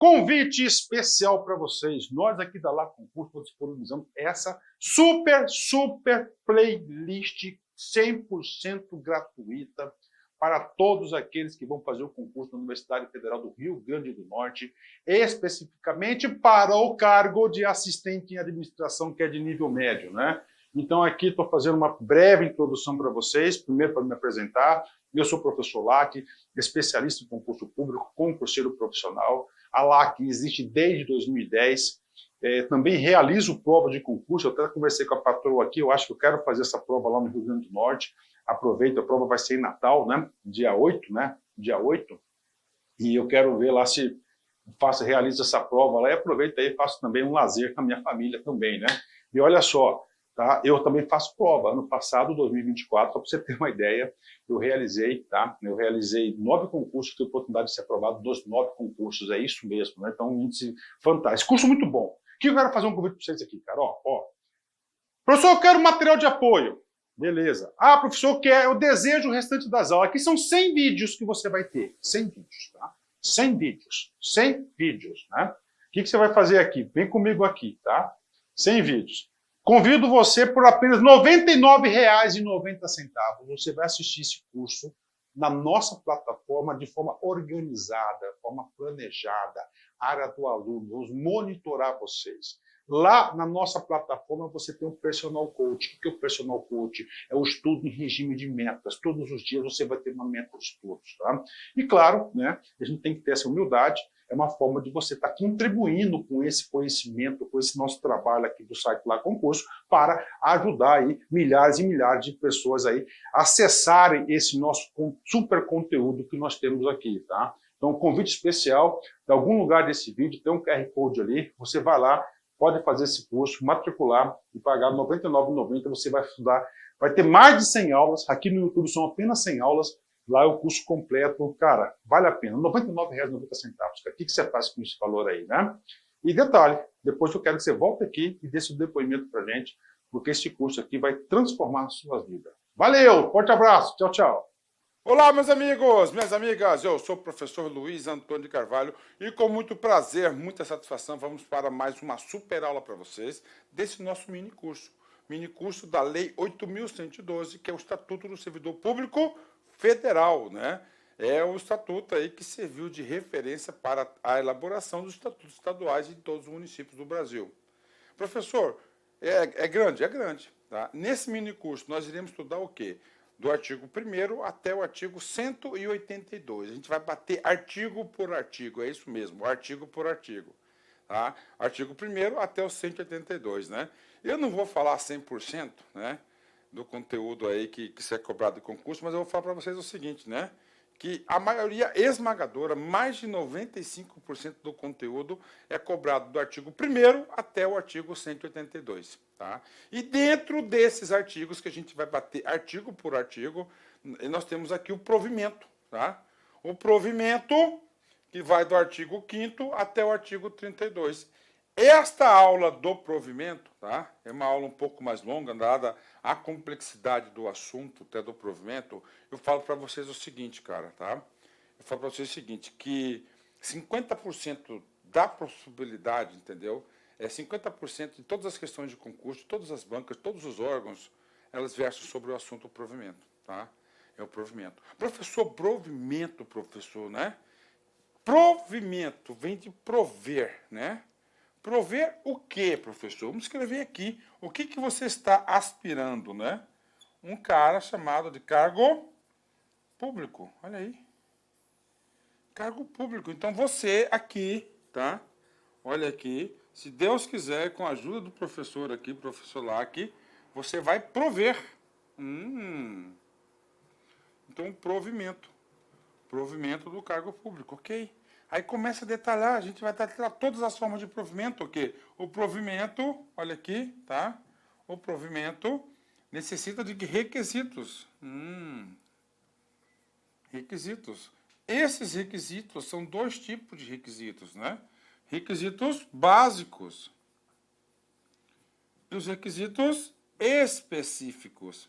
Convite especial para vocês. Nós aqui da Lá Concurso disponibilizamos essa super playlist 100% gratuita para todos aqueles que vão fazer o concurso na Universidade Federal do Rio Grande do Norte, especificamente para o cargo de assistente em administração, que é de nível médio, né? Então, aqui estou fazendo uma breve introdução para vocês, primeiro para me apresentar. Eu sou o professor LAC, especialista em concurso público, concurseiro profissional. A LAC existe desde 2010. Também realizo prova de concurso. Eu até conversei com a patroa aqui, eu acho que eu quero fazer essa prova lá no Rio Grande do Norte. Aproveito, a prova vai ser em Natal, né? Dia 8, né? Dia 8. E eu quero ver lá se realizo essa prova lá e aproveito aí e faço também um lazer com a minha família também, né? E olha só, tá? Eu também faço prova. Ano passado, 2024, só para você ter uma ideia, eu realizei, tá? Eu realizei 9 concursos, tive a oportunidade de ser aprovado dos 9 concursos, é isso mesmo, né? Então, um índice fantástico. Curso muito bom. O que eu quero fazer um convite para vocês aqui, cara? Ó. Professor, eu quero material de apoio. Beleza. Ah, professor, eu desejo o restante das aulas. Aqui são 100 vídeos que você vai ter. 100 vídeos, tá? 100 vídeos. 100 vídeos, né? O que você vai fazer aqui? Vem comigo aqui, tá? 100 vídeos. Convido você por apenas R$ 99,90. Você vai assistir esse curso na nossa plataforma de forma organizada, forma planejada, área do aluno, vamos monitorar vocês. Lá na nossa plataforma você tem um personal coach. O que é o personal coach? É o estudo em regime de metas. Todos os dias você vai ter uma meta de estudos, tá? E claro, né, a gente tem que ter essa humildade. É uma forma de você estar contribuindo com esse conhecimento, com esse nosso trabalho aqui do site Lá Concurso, para ajudar aí milhares e milhares de pessoas aí a acessarem esse nosso super conteúdo que nós temos aqui, tá? Então, um convite especial, de algum lugar desse vídeo, tem um QR Code ali, você vai lá, pode fazer esse curso, matricular e pagar R$ 99,90, você vai estudar, vai ter mais de 100 aulas, aqui no YouTube são apenas 100 aulas, lá é o curso completo, cara, vale a pena, R$ 99,90. O que você faz com esse valor aí, né? E detalhe, depois eu quero que você volte aqui e dê seu depoimento pra gente, porque esse curso aqui vai transformar a sua vida. Valeu, forte abraço, tchau, tchau. Olá, meus amigos, minhas amigas, eu sou o professor Luiz Antônio de Carvalho e com muito prazer, muita satisfação, vamos para mais uma super aula para vocês desse nosso mini curso da Lei 8.112, que é o Estatuto do Servidor Público Federal, né? É o estatuto aí que serviu de referência para a elaboração dos estatutos estaduais em todos os municípios do Brasil. Professor, é grande, tá? Nesse mini curso nós iremos estudar o quê? Do artigo 1º até o artigo 182. A gente vai bater artigo por artigo, é isso mesmo, artigo por artigo. Tá? Artigo 1º até o 182, né? Eu não vou falar 100%, né, do conteúdo aí que é cobrado de concurso, mas eu vou falar para vocês o seguinte, né? Que a maioria esmagadora, mais de 95% do conteúdo é cobrado do artigo 1º até o artigo 182. Tá? E dentro desses artigos, que a gente vai bater artigo por artigo, nós temos aqui o provimento. Tá? O provimento, que vai do artigo 5º até o artigo 32. Esta aula do provimento, tá? É uma aula um pouco mais longa, dada a complexidade do assunto, até do provimento. Eu falo para vocês o seguinte, cara, tá? Eu falo para vocês o seguinte, que 50% da possibilidade, entendeu? 50% de todas as questões de concurso, todas as bancas, todos os órgãos, elas versam sobre o assunto do provimento, tá? É o provimento. Professor, provimento, professor, né? Provimento vem de prover, né? Prover o quê, professor? Vamos escrever aqui. O que você está aspirando, né? Um cara chamado de cargo público. Olha aí. Cargo público. Então, você aqui, tá? Olha aqui. Se Deus quiser, com a ajuda do professor aqui, professor Lac, você vai prover. Então, provimento. Provimento do cargo público, ok? Aí começa a detalhar, a gente vai detalhar todas as formas de provimento, ok? O provimento, olha aqui, tá? O provimento necessita de requisitos. Requisitos. Esses requisitos são 2 tipos de requisitos, né? Requisitos básicos e os requisitos específicos.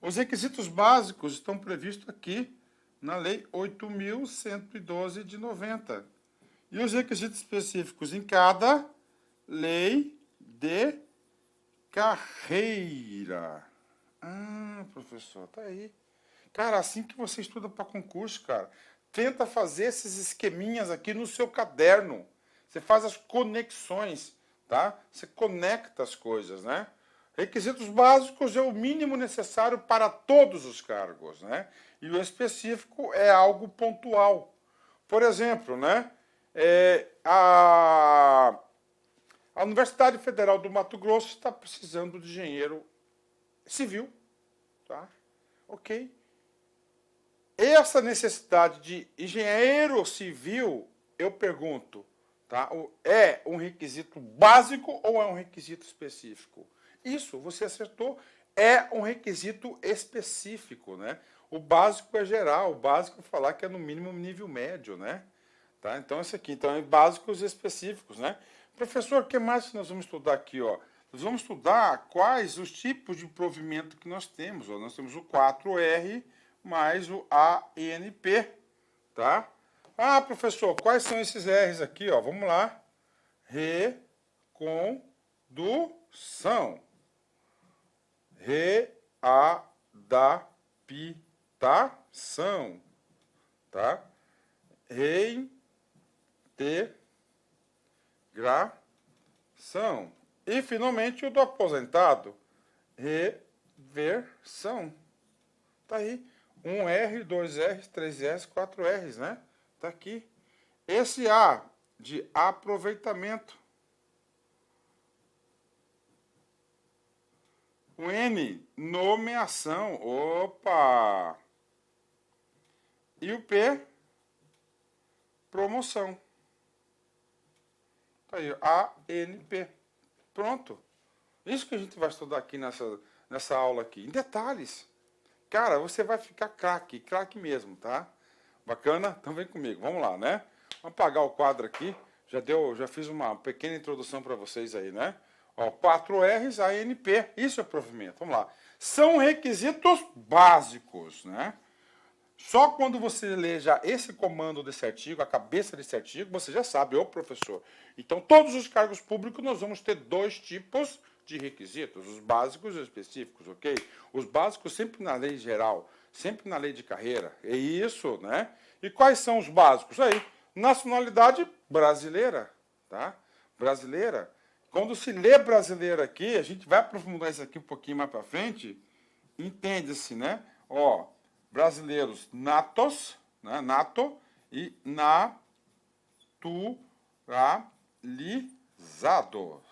Os requisitos básicos estão previstos aqui na Lei 8.112 de 90. E os requisitos específicos em cada lei de carreira. Ah, professor, tá aí. Cara, assim que você estuda para concurso, cara, tenta fazer esses esqueminhas aqui no seu caderno. Você faz as conexões, tá? Você conecta as coisas, né? Requisitos básicos é o mínimo necessário para todos os cargos, né? E o específico é algo pontual. Por exemplo, né? A Universidade Federal do Mato Grosso está precisando de engenheiro civil, tá? Ok. Essa necessidade de engenheiro civil, eu pergunto, tá? É um requisito básico ou é um requisito específico? Isso, você acertou, é um requisito específico, né? O básico é geral, o básico é falar que é no mínimo nível médio, né? Tá? Então, esse aqui, então, é básicos e específicos, né? Professor, o que mais nós vamos estudar aqui, ó? Nós vamos estudar quais os tipos de provimento que nós temos, ó. Nós temos o 4R mais o ANP, tá? Ah, professor, quais são esses R's aqui, ó? Vamos lá. Recondução. Readaptação, tá? Reintegração. E, finalmente, o do aposentado. Reversão. Tá aí. 1R, 2R, 3R, 4Rs, né? Tá aqui. Esse A de aproveitamento. O N, nomeação. Opa! E o P, promoção. Tá aí, ANP. Pronto. Isso que a gente vai estudar aqui nessa aula aqui. Em detalhes. Cara, você vai ficar craque, craque mesmo, tá? Bacana? Então vem comigo, vamos lá, né? Vamos apagar o quadro aqui. Já fiz uma pequena introdução para vocês aí, né? Ó, 4Rs, ANP, isso é provimento. Vamos lá. São requisitos básicos, né? Só quando você lê já esse comando desse artigo, a cabeça desse artigo, você já sabe, ô professor. Então, todos os cargos públicos nós vamos ter dois tipos de requisitos, os básicos e os específicos, ok? Os básicos sempre na lei geral, sempre na lei de carreira. É isso, né? E quais são os básicos? Aí, nacionalidade brasileira, tá? Brasileira. Quando se lê brasileira aqui, a gente vai aprofundar isso aqui um pouquinho mais para frente, entende-se, né? Ó, brasileiros natos, né? Nato e naturalizado,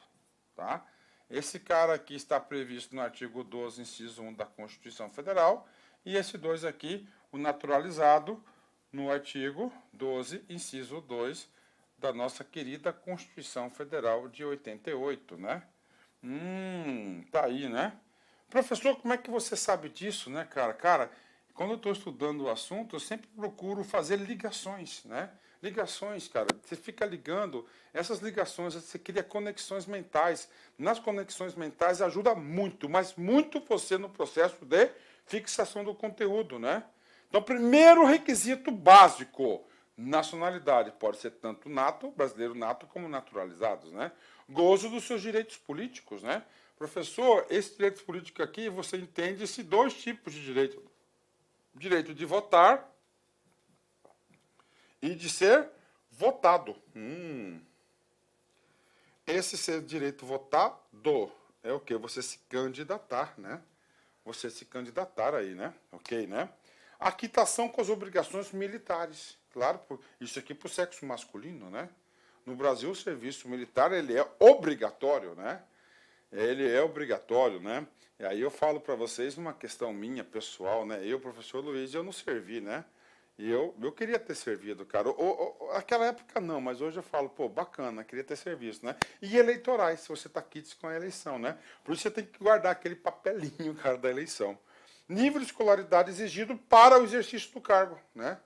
tá? Esse cara aqui está previsto no artigo 12, inciso 1 da Constituição Federal, e esse 2 aqui, o naturalizado, no artigo 12, inciso 2 da nossa querida Constituição Federal de 88, né? Tá aí, né? Professor, como é que você sabe disso, né, cara? Cara, quando eu estou estudando o assunto, eu sempre procuro fazer ligações, né? Ligações, cara. Você fica ligando, essas ligações, você cria conexões mentais. Nas conexões mentais ajuda muito, mas muito você no processo de fixação do conteúdo, né? Então, primeiro requisito básico, nacionalidade. Pode ser tanto nato, brasileiro nato, como naturalizados, né? Gozo dos seus direitos políticos, né? Professor, esse direito político aqui, você entende esses dois tipos de direito. Direito de votar e de ser votado. Esse ser direito votado é o quê? Você se candidatar, né? Você se candidatar aí, né? Ok, né? A quitação com as obrigações militares. Claro, isso aqui para o sexo masculino, né? No Brasil, o serviço militar, ele é obrigatório, né? Ele é obrigatório, né? E aí eu falo para vocês uma questão minha, pessoal, né? Eu, professor Luiz, eu não servi, né? E eu queria ter servido, cara. Aquela época não, mas hoje eu falo, pô, bacana, queria ter serviço, né? E eleitorais, se você está quites com a eleição, né? Por isso você tem que guardar aquele papelinho, cara, da eleição. Nível de escolaridade exigido para o exercício do cargo, né?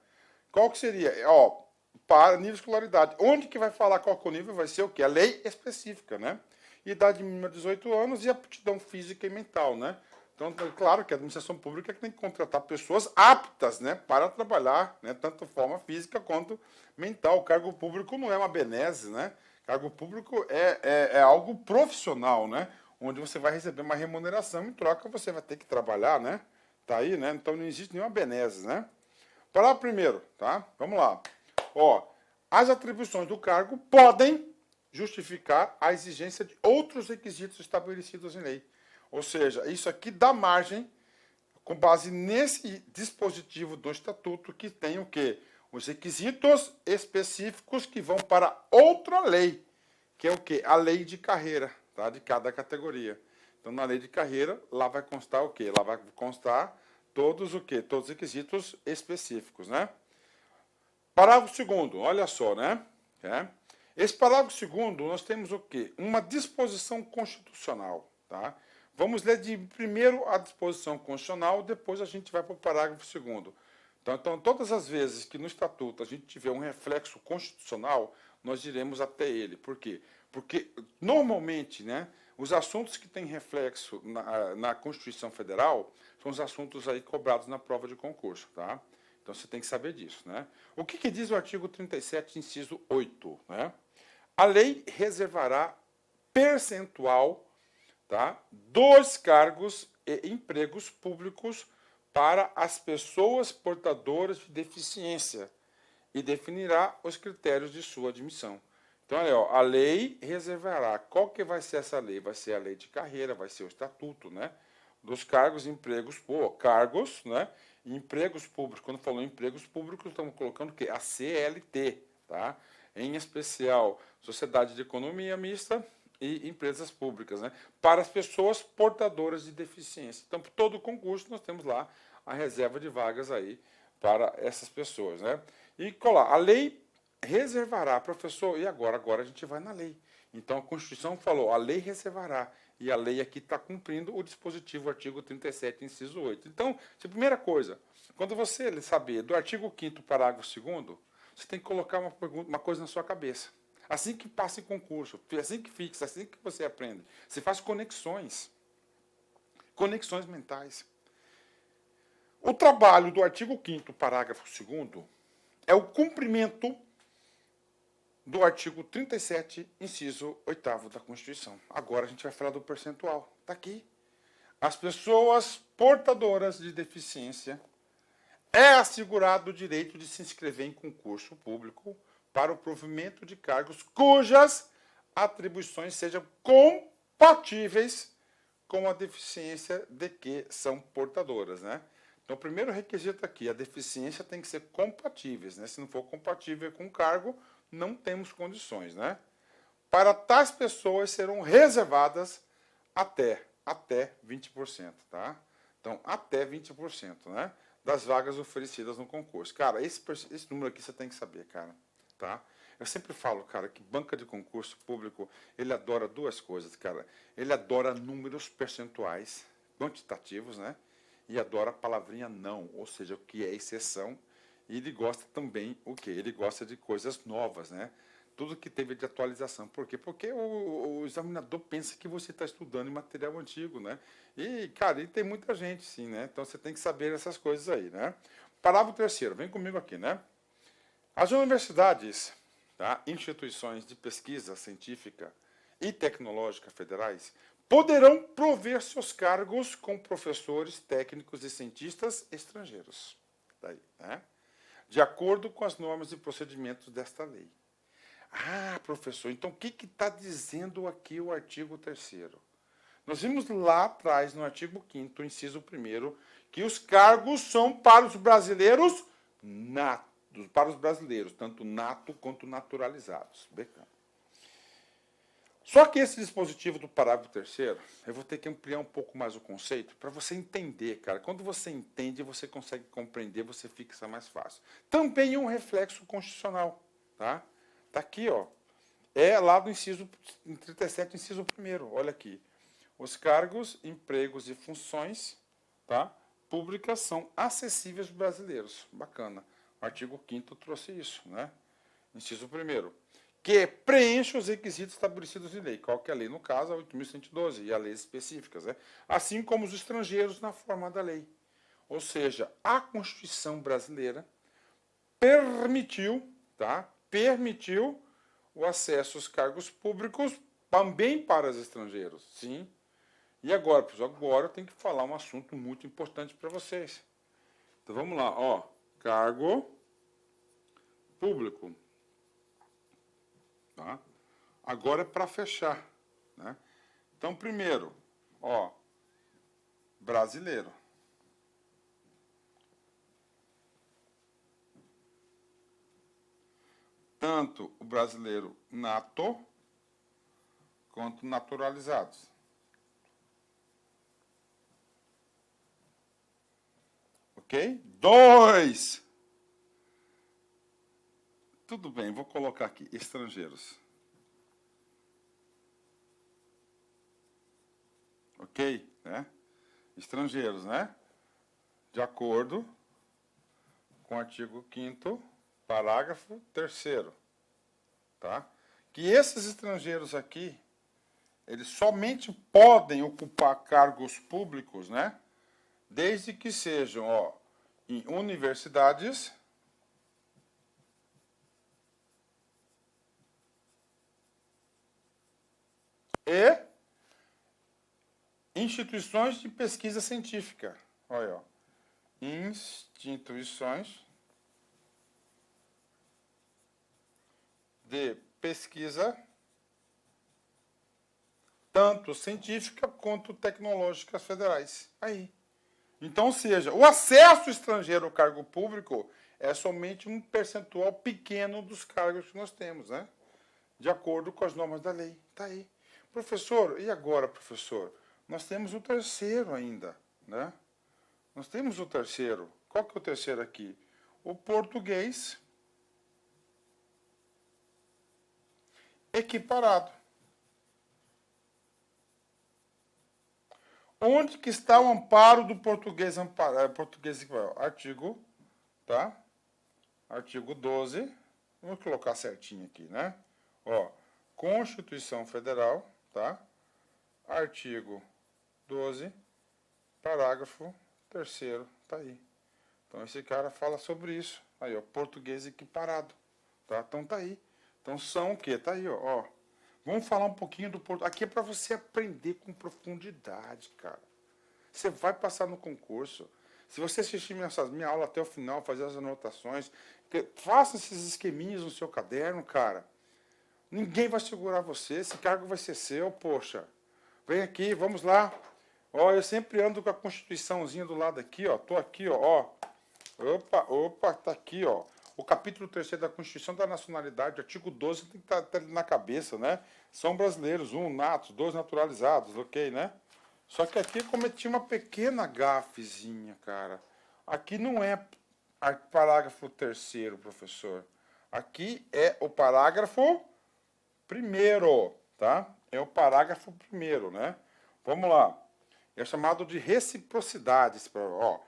Qual que seria? Ó, para nível de escolaridade. Onde que vai falar qual que é o nível? Vai ser o quê? A lei específica, né? Idade mínima de 18 anos e aptidão física e mental, né? Então, claro que a administração pública tem que contratar pessoas aptas, né, para trabalhar, né, tanto de forma física quanto mental. O cargo público não é uma benesse, né? Cargo público é algo profissional, né? Onde você vai receber uma remuneração, em troca você vai ter que trabalhar, né? Tá aí, né? Então não existe nenhuma benesse, né? Parágrafo primeiro, tá? Vamos lá. Ó, as atribuições do cargo podem justificar a exigência de outros requisitos estabelecidos em lei. Ou seja, isso aqui dá margem, com base nesse dispositivo do estatuto, que tem o quê? Os requisitos específicos que vão para outra lei, que é o quê? A lei de carreira, tá? De cada categoria. Então, na lei de carreira, lá vai constar o quê? Lá vai constar todos o quê? Todos os requisitos específicos, né? Parágrafo 2º, olha só, né? Esse parágrafo 2º, nós temos o quê? Uma disposição constitucional, tá? Vamos ler de primeiro a disposição constitucional, depois a gente vai para o parágrafo 2º. Então, todas as vezes que no estatuto a gente tiver um reflexo constitucional, nós iremos até ele. Por quê? Porque, normalmente, né, os assuntos que têm reflexo na Constituição Federal são os assuntos aí cobrados na prova de concurso, tá? Então, você tem que saber disso, né? O que diz o artigo 37, inciso 8, né? A lei reservará percentual, tá, dos cargos e empregos públicos para as pessoas portadoras de deficiência e definirá os critérios de sua admissão. Então, olha, ó, a lei reservará. Qual que vai ser essa lei? Vai ser a lei de carreira, vai ser o estatuto, né? Dos cargos e empregos, cargos, né? E empregos públicos. Quando falou empregos públicos, estamos colocando o quê? A CLT, tá? Em especial, Sociedade de Economia Mista e empresas públicas, né? Para as pessoas portadoras de deficiência. Então, por todo o concurso, nós temos lá a reserva de vagas aí para essas pessoas, né? E colar, a lei reservará, professor, e agora? Agora a gente vai na lei. Então, a Constituição falou, a lei reservará, e a lei aqui está cumprindo o dispositivo, artigo 37, inciso 8. Então, a primeira coisa, quando você saber do artigo 5º, parágrafo 2º, você tem que colocar uma coisa na sua cabeça. Assim que passa em concurso, assim que fixa, assim que você aprende, você faz conexões mentais. O trabalho do artigo 5º, parágrafo 2º, é o cumprimento do artigo 37, inciso 8º da Constituição. Agora a gente vai falar do percentual. Está aqui. As pessoas portadoras de deficiência é assegurado o direito de se inscrever em concurso público para o provimento de cargos cujas atribuições sejam compatíveis com a deficiência de que são portadoras, né? Então, o primeiro requisito aqui, a deficiência tem que ser compatíveis, né? Se não for compatível com o cargo, não temos condições, né? Para tais pessoas serão reservadas até 20%, tá? Então, até 20%, né? Das vagas oferecidas no concurso. Cara, esse número aqui você tem que saber, cara, tá? Eu sempre falo, cara, que banca de concurso público, ele adora duas coisas, cara. Ele adora números percentuais, quantitativos, né? E adora a palavrinha não, ou seja, o que é exceção. E ele gosta também o quê? Ele gosta de coisas novas, né? Tudo que teve de atualização. Por quê? Porque o examinador pensa que você está estudando em material antigo, né? E, cara, e tem muita gente, sim, né? Então você tem que saber essas coisas aí, né? Parágrafo 3º, vem comigo aqui, né? As universidades, tá? Instituições de pesquisa científica e tecnológica federais poderão prover seus cargos com professores, técnicos e cientistas estrangeiros. Daí, né? De acordo com as normas e procedimentos desta lei. Ah, professor, então o que está dizendo aqui o artigo 3º? Nós vimos lá atrás, no artigo 5º, inciso 1º, que os cargos são para os brasileiros natos, para os brasileiros, tanto nato quanto naturalizados. Bacana. Só que esse dispositivo do parágrafo 3º, eu vou ter que ampliar um pouco mais o conceito para você entender, cara. Quando você entende, você consegue compreender, você fixa mais fácil. Também é um reflexo constitucional, tá? Tá aqui, ó. É lá do inciso 37, inciso 1º. Olha aqui. Os cargos, empregos e funções, tá, públicas são acessíveis aos brasileiros. Bacana. O artigo 5º trouxe isso, né? Inciso 1º. que preenche os requisitos estabelecidos em lei. Qual que é a lei? No caso, a 8.112 e as leis específicas, né? Assim como os estrangeiros na forma da lei. Ou seja, a Constituição brasileira permitiu, tá? Permitiu o acesso aos cargos públicos também para os estrangeiros, sim. E agora, pessoal, agora eu tenho que falar um assunto muito importante para vocês. Então vamos lá, ó, cargo público, tá? Agora é para fechar, né? Então, primeiro, ó, brasileiro. Tanto o brasileiro nato quanto naturalizados. Ok? 2. Tudo bem, vou colocar aqui, estrangeiros. Ok? Né? Estrangeiros, né? De acordo com o artigo 5º, parágrafo 3º, tá? Que esses estrangeiros aqui, eles somente podem ocupar cargos públicos, né? Desde que sejam, ó, em universidades e instituições de pesquisa científica. Olha, ó. Instituições de pesquisa, tanto científica quanto tecnológicas federais. Aí. Então, ou seja, o acesso estrangeiro ao cargo público é somente um percentual pequeno dos cargos que nós temos, né? De acordo com as normas da lei. Está aí. Professor, e agora, professor? Nós temos o terceiro ainda, né? Nós temos o terceiro. Qual que é o terceiro aqui? O português equiparado. Onde que está o amparo do português equiparado? Artigo, tá? Artigo 12. Vamos colocar certinho aqui, né? Ó, Constituição Federal, tá? Artigo 12, parágrafo 3º, tá aí. Então esse cara fala sobre isso. Aí, ó, português equiparado, tá? Então tá aí. Então são o quê? Tá aí, ó. Vamos falar um pouquinho do português. Aqui é para você aprender com profundidade, cara. Você vai passar no concurso. Se você assistir minha aula até o final, fazer as anotações, faça esses esqueminhas no seu caderno, cara. Ninguém vai segurar você, esse cargo vai ser seu, poxa. Vem aqui, vamos lá. Ó, eu sempre ando com a Constituiçãozinha do lado aqui, ó. Tô aqui, ó. Opa, tá aqui, ó. O capítulo 3º da Constituição da Nacionalidade, artigo 12, tem que estar na cabeça, né? São brasileiros, 1 natos, 2 naturalizados, ok, né? Só que aqui eu cometi uma pequena gafezinha, cara. Aqui não é parágrafo 3º, professor. Aqui é o parágrafo 1º, tá? É o parágrafo 1º, né? Vamos lá. É chamado de reciprocidade. Ó.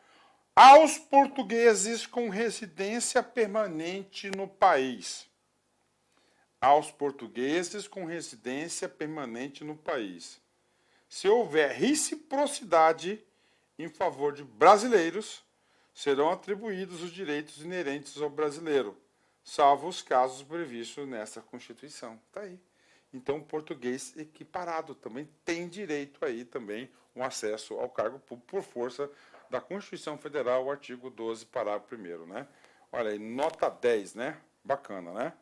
Aos portugueses com residência permanente no país. Aos portugueses com residência permanente no país. Se houver reciprocidade em favor de brasileiros, serão atribuídos os direitos inerentes ao brasileiro, salvo os casos previstos nessa Constituição. Está aí. Então, o português equiparado também tem direito aí também um acesso ao cargo público por força da Constituição Federal, o artigo 12, parágrafo 1º, né? Olha aí, nota 10, né? Bacana, né?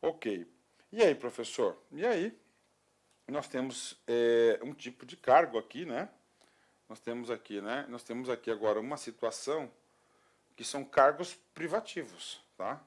Ok. E aí, professor? E aí, nós temos um tipo de cargo aqui, né? Nós temos aqui agora uma situação que são cargos privativos, tá?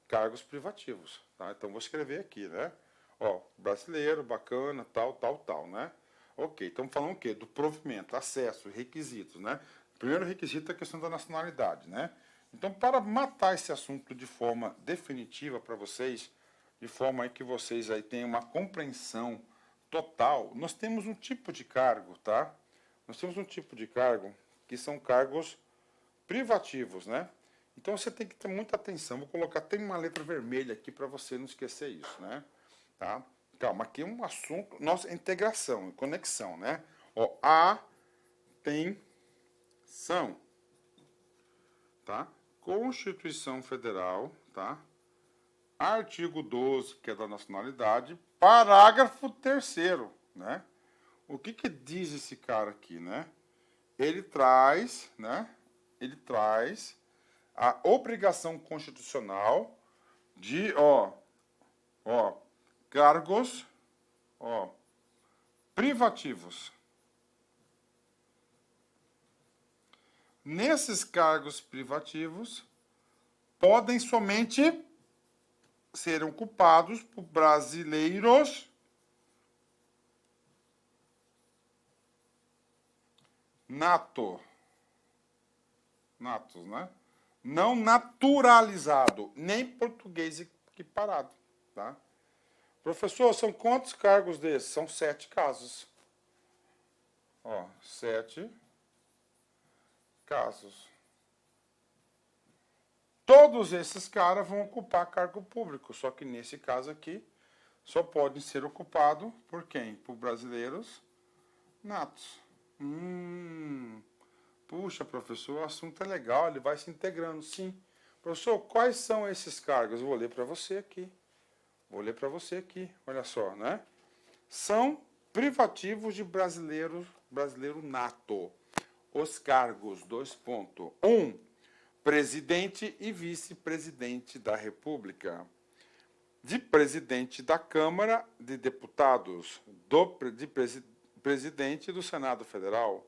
Cargos privativos, tá? Então, vou escrever aqui, né? Ó, brasileiro, bacana, tal, né? Ok, estamos falando o quê? Do provimento, acesso, requisitos, né? Primeiro requisito é a questão da nacionalidade, né? Então, para matar esse assunto de forma definitiva para vocês, de forma aí que vocês aí tenham uma compreensão total, nós temos um tipo de cargo, tá? Nós temos um tipo de cargo que são cargos privativos, né? Então, você tem que ter muita atenção. Vou colocar, tem uma letra vermelha aqui para você não esquecer isso, né? tá? Calma, aqui é um assunto, nossa integração, conexão, né? Ó, atenção, tá? Constituição Federal, tá? Artigo 12, que é da nacionalidade, parágrafo 3º, né? O que diz esse cara aqui, né? Ele traz, né? Ele traz a obrigação constitucional de, cargos, privativos. Nesses cargos privativos, podem somente ser ocupados por brasileiros natos, né? Não naturalizado, nem português equiparado, tá? Professor, são quantos cargos desses? São 7 casos. 7 casos. Todos esses caras vão ocupar cargo público, só que nesse caso aqui, só podem ser ocupados por quem? Por brasileiros natos. Puxa, professor, o assunto é legal, ele vai se integrando, sim. Professor, quais são esses cargos? Eu vou ler para você aqui. Olha só, né? São privativos de brasileiro nato. Os cargos, 1. Presidente e vice-presidente da República. De presidente da Câmara de Deputados. Presidente do Senado Federal.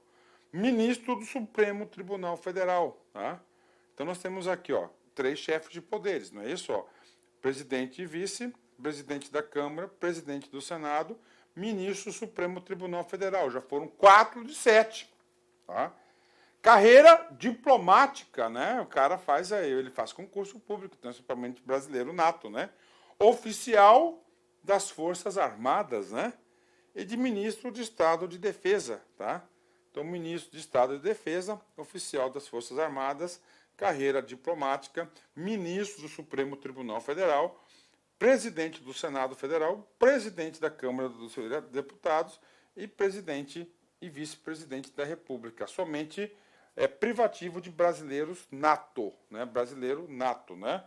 Ministro do Supremo Tribunal Federal. Tá? Então, nós temos aqui 3 chefes de poderes, não é isso? Presidente e vice, presidente da Câmara, presidente do Senado, ministro do Supremo Tribunal Federal. Já foram 4 de 7. Tá? Carreira diplomática, né? O cara ele faz concurso público, principalmente brasileiro nato, né? Oficial das Forças Armadas, né? E de ministro de Estado de Defesa, tá? Então, ministro de Estado de Defesa, oficial das Forças Armadas, carreira diplomática, ministro do Supremo Tribunal Federal, presidente do Senado Federal, presidente da Câmara dos Deputados e presidente e vice-presidente da República. Somente privativo de brasileiros nato, né? Brasileiro nato, né?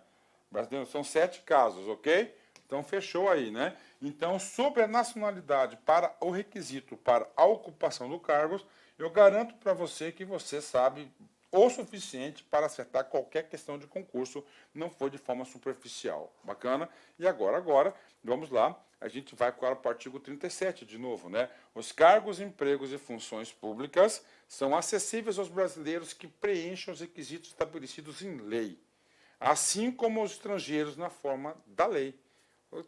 São 7 casos, ok? Então, fechou aí, né? Então, sobre a nacionalidade para o requisito para a ocupação do cargo, eu garanto para você que você sabe o suficiente para acertar qualquer questão de concurso, não foi de forma superficial. Bacana? E agora, vamos lá, a gente vai para o artigo 37 de novo, né? Os cargos, empregos e funções públicas são acessíveis aos brasileiros que preencham os requisitos estabelecidos em lei, assim como aos estrangeiros na forma da lei.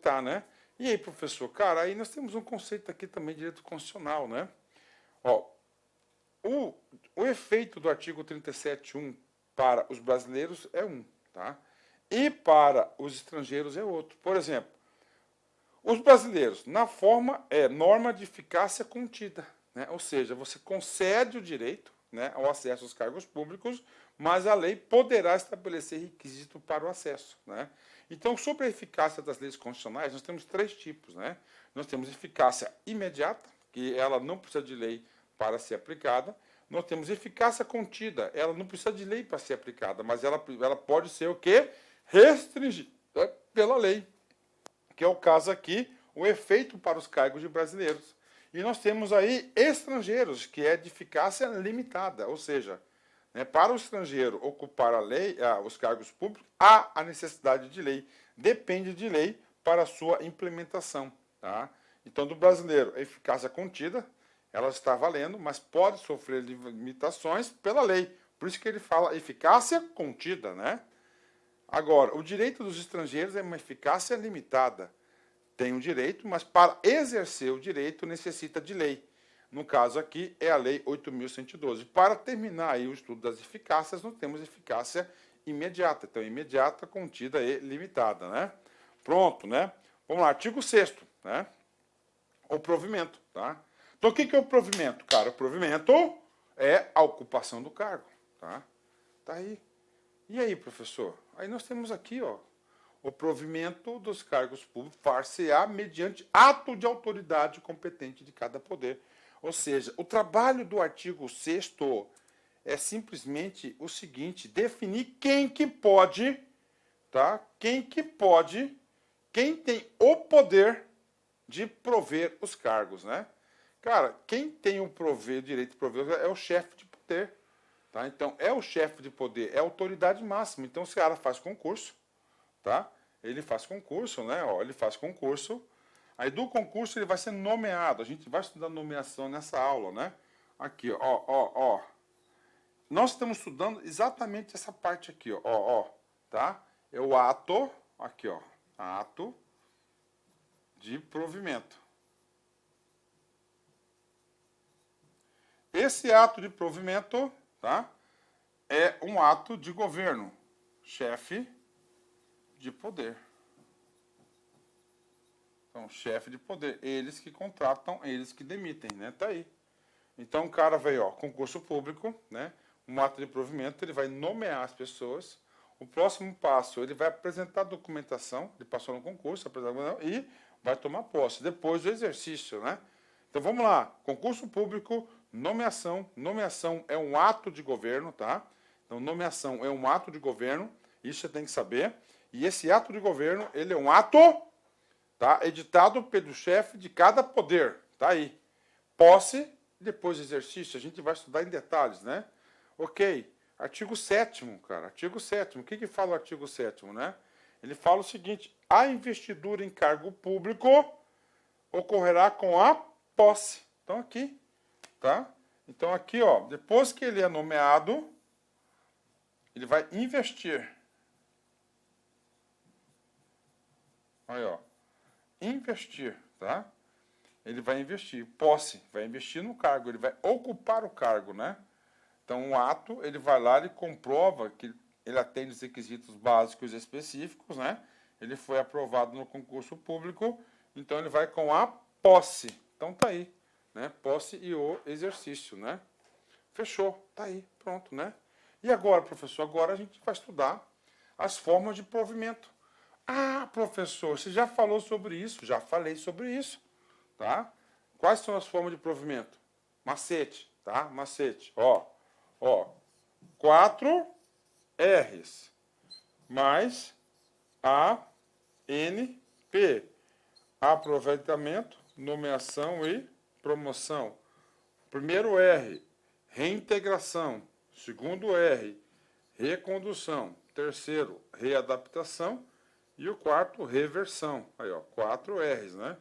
Tá, né? E aí, professor? Cara, aí nós temos um conceito aqui também de direito constitucional, né? O efeito do artigo 37.1 para os brasileiros é um, tá? E para os estrangeiros é outro. Por exemplo, os brasileiros, na forma, norma de eficácia contida, né? Ou seja, você concede o direito, né, ao acesso aos cargos públicos, mas a lei poderá estabelecer requisito para o acesso, né? Então, sobre a eficácia das leis constitucionais, nós temos 3 tipos, né? Nós temos eficácia imediata, que ela não precisa de lei para ser aplicada. Nós temos eficácia contida, ela não precisa de lei para ser aplicada, mas ela pode ser o quê? Restringida pela lei, que é o caso aqui, o efeito para os cargos de brasileiros. E nós temos aí estrangeiros, que é de eficácia limitada, ou seja, né, para o estrangeiro ocupar os cargos públicos, há a necessidade de lei, depende de lei para a sua implementação. Tá? Então, do brasileiro, a eficácia contida, ela está valendo, mas pode sofrer limitações pela lei. Por isso que ele fala eficácia contida, né? Agora, o direito dos estrangeiros é uma eficácia limitada. Tem um direito, mas para exercer o direito necessita de lei. No caso aqui, é a Lei 8.112. Para terminar aí o estudo das eficácias, nós temos eficácia imediata. Então, imediata, contida e limitada, né? Pronto, né? Vamos lá, artigo 6º, né? O provimento, tá? Então, o que é o provimento, cara? O provimento é a ocupação do cargo, tá? Tá aí. E aí, professor? Aí nós temos aqui, O provimento dos cargos públicos far-se-á mediante ato de autoridade competente de cada poder. Ou seja, o trabalho do artigo 6º é simplesmente o seguinte: definir quem que pode, tá? Quem tem o poder de prover os cargos, né? Cara, quem tem o direito de prover é o chefe de poder, tá? Então, é o chefe de poder, é a autoridade máxima. Então, esse cara faz concurso, tá? Ele faz concurso, né? Ó, ele faz concurso. Aí, do concurso, ele vai ser nomeado. A gente vai estudar nomeação nessa aula, né? Aqui, ó. Nós estamos estudando exatamente essa parte aqui, ó, tá? É o ato, aqui, ó, ato de provimento. Esse ato de provimento, tá? É um ato de governo, chefe de poder. Então, chefe de poder, eles que contratam, eles que demitem, né? Tá aí. Então, o cara vai, ó, concurso público, né? Um ato de provimento, ele vai nomear as pessoas. O próximo passo, ele vai apresentar a documentação, ele passou no concurso, e vai tomar posse. Depois do exercício, né? Então, vamos lá. Concurso público, nomeação. Nomeação é um ato de governo, tá? Então, nomeação é um ato de governo, isso você tem que saber. E esse ato de governo, ele é um ato, tá? Editado pelo chefe de cada poder, tá aí. Posse, depois exercício, a gente vai estudar em detalhes, né? Ok, artigo 7º, cara, artigo 7º. O que fala o artigo 7º, né? Ele fala o seguinte: a investidura em cargo público ocorrerá com a posse. Então, aqui, tá? Então, aqui, ó, depois que ele é nomeado, ele vai investir. Aí, ó, investir, tá? Ele vai investir, posse, vai investir no cargo, ele vai ocupar o cargo, né? Então, o ato, ele vai lá, ele comprova que ele atende os requisitos básicos e específicos, né? Ele foi aprovado no concurso público, então ele vai com a posse. Então, tá aí, né? Posse e o exercício, né? Fechou, tá aí, pronto, né? E agora, professor? Agora a gente vai estudar as formas de provimento. Ah, professor, você já falou sobre isso? Já falei sobre isso, tá? Quais são as formas de provimento? Macete, tá? Macete, ó, 4 R's mais A, N, P. Aproveitamento, nomeação e promoção. Primeiro R, reintegração. Segundo R, recondução. Terceiro, readaptação. E o quarto, reversão. Aí, ó, 4 R's, né?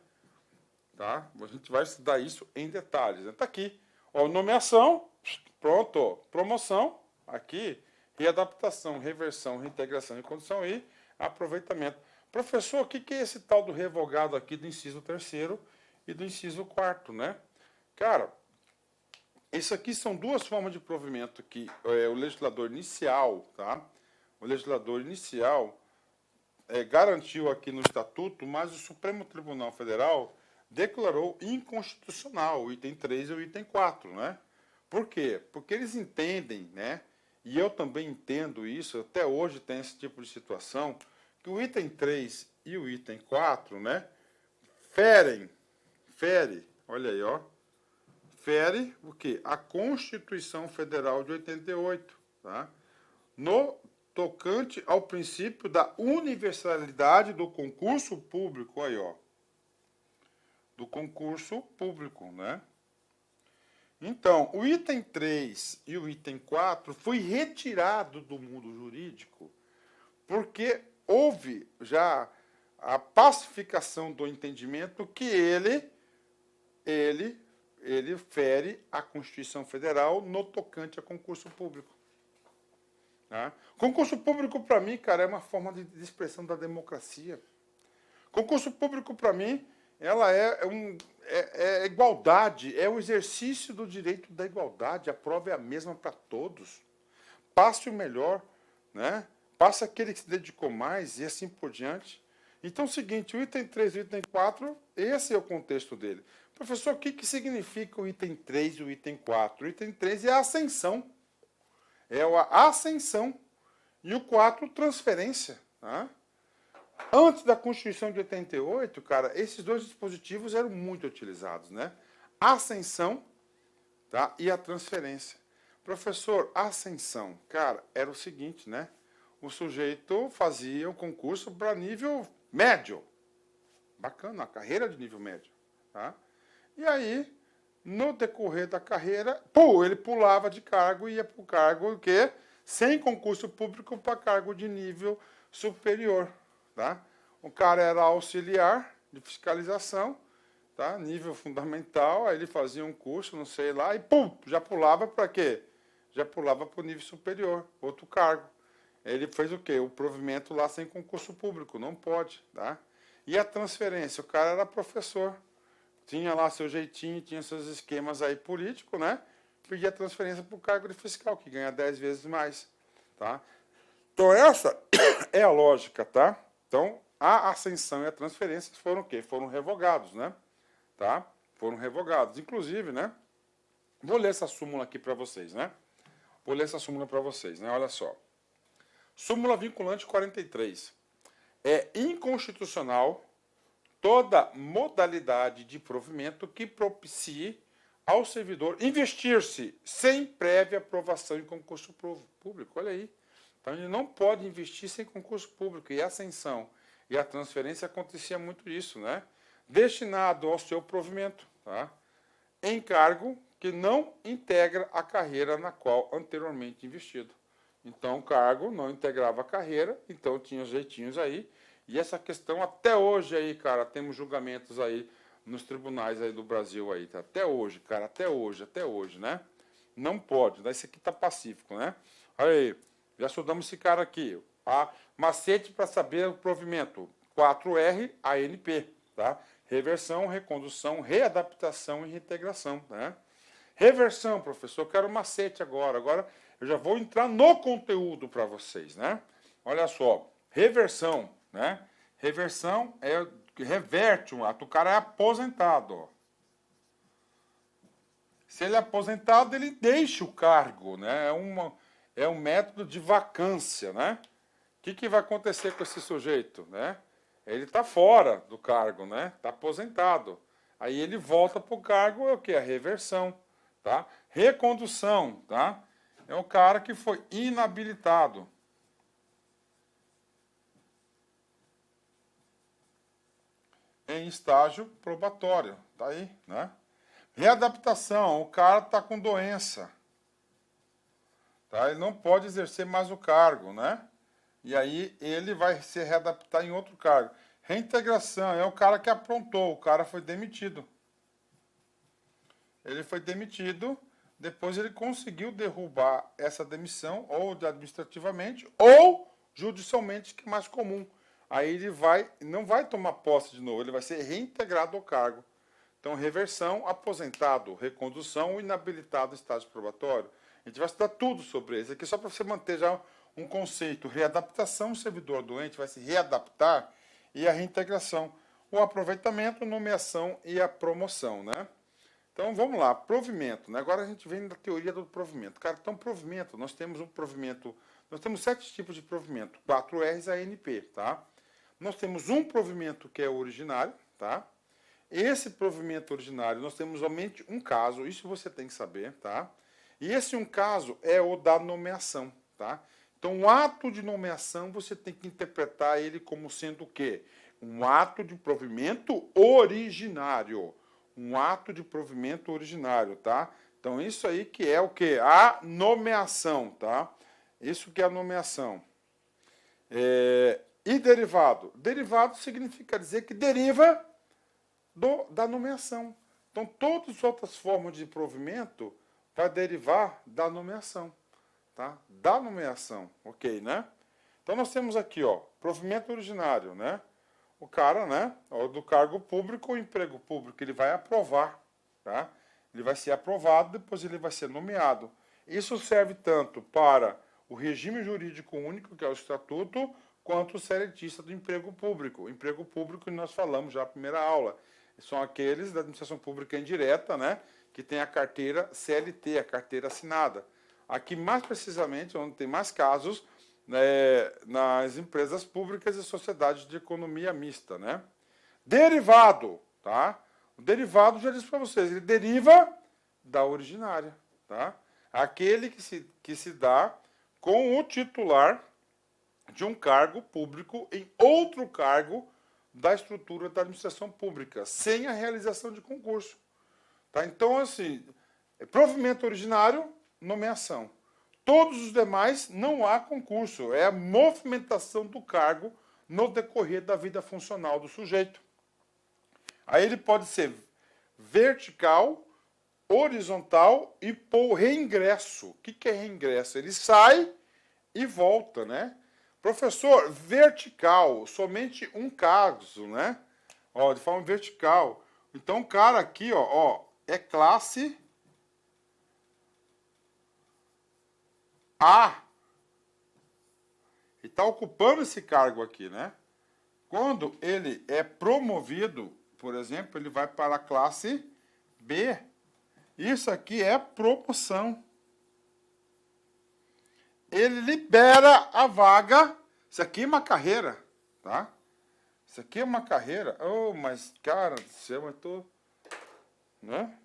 Tá? A gente vai estudar isso em detalhes, né? Tá aqui. Ó, nomeação, pronto. Promoção, aqui. Readaptação, reversão, reintegração, recondução e aproveitamento. Professor, o que é esse tal do revogado aqui do inciso 3º e do inciso 4º, né? Cara, isso aqui são duas formas de provimento que o legislador inicial, tá? O legislador inicial garantiu aqui no Estatuto, mas o Supremo Tribunal Federal declarou inconstitucional o item 3 e o item 4, né? Por quê? Porque eles entendem, né? E eu também entendo isso, até hoje tem esse tipo de situação, que o item 3 e o item 4, né? Fere, olha aí, ó. Fere o quê? A Constituição Federal de 88, tá? No tocante ao princípio da universalidade do concurso público, aí, ó. Do concurso público, né? Então, o item 3 e o item 4 foi retirado do mundo jurídico porque houve já a pacificação do entendimento que ele fere a Constituição Federal no tocante a concurso público. Tá? Concurso público, para mim, cara, é uma forma de expressão da democracia. Concurso público, para mim, ela é igualdade, é o exercício do direito da igualdade. A prova é a mesma para todos. Passe o melhor, né? Passa aquele que se dedicou mais e assim por diante. Então, é o seguinte, o item 3 e o item 4, esse é o contexto dele. Professor, o que significa o item 3 e o item 4? O item 3 é a ascensão. É a ascensão. E o 4, transferência. Tá? Antes da Constituição de 88, cara, esses dois dispositivos eram muito utilizados, né? A ascensão, tá? E a transferência. Professor, a ascensão, cara, era o seguinte, né? O sujeito fazia um concurso para nível médio. Bacana, a carreira de nível médio, tá? E aí, no decorrer da carreira, ele pulava de cargo e ia para o cargo o quê? Sem concurso público para cargo de nível superior, tá? O cara era auxiliar de fiscalização, tá? Nível fundamental, aí ele fazia um curso, não sei lá, e já pulava para quê? Já pulava para o nível superior, outro cargo. Ele fez o quê? O provimento lá sem concurso público, não pode, tá? E a transferência, o cara era professor, tinha lá seu jeitinho, tinha seus esquemas aí políticos, né? Pedia transferência para o cargo de fiscal, que ganha 10 vezes mais, tá? Então essa é a lógica, tá? Então a ascensão e a transferência foram o quê? Foram revogados, né? Tá? Foram revogados. Inclusive, né? Vou ler essa súmula aqui para vocês, né? Vou ler essa súmula para vocês, né? Olha só. Súmula vinculante 43. É inconstitucional toda modalidade de provimento que propicie ao servidor investir-se sem prévia aprovação em concurso público. Olha aí. Então, ele não pode investir sem concurso público. E a ascensão e a transferência acontecia muito isso, né? Destinado ao seu provimento, tá? Em cargo que não integra a carreira na qual anteriormente investido. Então, o cargo não integrava a carreira, então tinha os jeitinhos aí. E essa questão até hoje aí, cara, temos julgamentos aí nos tribunais aí do Brasil aí, tá? Até hoje, cara, até hoje, né? Não pode, daí esse aqui tá pacífico, né? Aí, já estudamos esse cara aqui. Macete para saber o provimento, 4R, ANP, tá? Reversão, recondução, readaptação e reintegração, né? Reversão, professor, quero macete agora. Agora eu já vou entrar no conteúdo para vocês, né? Olha só, reversão, né? Reversão é reverte um ato, o cara é aposentado, ó. Se ele é aposentado, ele deixa o cargo, né? É um método de vacância, né? O que vai acontecer com esse sujeito, né? Ele está fora do cargo, né? Está aposentado. Aí ele volta para o cargo, é o que? A reversão, tá? Recondução, tá? É o cara que foi inabilitado. Em estágio probatório, tá aí, né? Readaptação, o cara está com doença, tá? Ele não pode exercer mais o cargo, né? E aí ele vai se readaptar em outro cargo. Reintegração, é o cara que aprontou, o cara foi demitido. Ele foi demitido, depois ele conseguiu derrubar essa demissão, ou administrativamente, ou judicialmente, que é mais comum. Aí ele não vai tomar posse de novo, ele vai ser reintegrado ao cargo. Então, reversão, aposentado, recondução, inabilitado, estágio probatório. A gente vai estudar tudo sobre isso. Aqui só para você manter já um conceito. Readaptação, o servidor doente vai se readaptar, e a reintegração. O aproveitamento, nomeação e a promoção, né? Então, vamos lá, provimento, né? Agora a gente vem da teoria do provimento. Cara, então, provimento, nós temos um provimento, nós temos 7 tipos de provimento, 4 R's ANP, tá? Nós temos um provimento que é o originário, tá? Esse provimento originário, nós temos somente um caso, isso você tem que saber, tá? E esse um caso é o da nomeação, tá? Então, o ato de nomeação, você tem que interpretar ele como sendo o quê? Um ato de provimento originário. Um ato de provimento originário, tá? Então, isso aí que é o quê? A nomeação, tá? Isso que é a nomeação. E derivado? Derivado significa dizer que deriva da nomeação. Então, todas as outras formas de provimento vai derivar da nomeação, tá? Da nomeação, ok, né? Então, nós temos aqui, ó, provimento originário, né? O cara, né, do cargo público ou emprego público, ele vai aprovar, tá? Ele vai ser aprovado, depois ele vai ser nomeado. Isso serve tanto para o regime jurídico único, que é o estatuto, quanto o seletista do emprego público. O emprego público, nós falamos já na primeira aula, são aqueles da administração pública indireta, né, que tem a carteira CLT, a carteira assinada. Aqui, mais precisamente, onde tem mais casos, nas empresas públicas e sociedades de economia mista, né? Derivado, tá? O derivado, já disse para vocês, ele deriva da originária, tá? Aquele que se dá com o titular de um cargo público em outro cargo da estrutura da administração pública, sem a realização de concurso. Tá? Então, assim, provimento originário, nomeação. Todos os demais não há concurso, é a movimentação do cargo no decorrer da vida funcional do sujeito. Aí ele pode ser vertical, horizontal e por reingresso. O que é reingresso? Ele sai e volta, né? Professor, vertical, somente um caso, né? Ó, de forma vertical. Então, o cara aqui, ó, é classe A. E está ocupando esse cargo aqui, né? Quando ele é promovido, por exemplo, ele vai para a classe B. Isso aqui é promoção. Ele libera a vaga. Isso aqui é uma carreira, tá? Isso aqui é uma carreira. Oh, mas, cara do céu, eu tô... Né?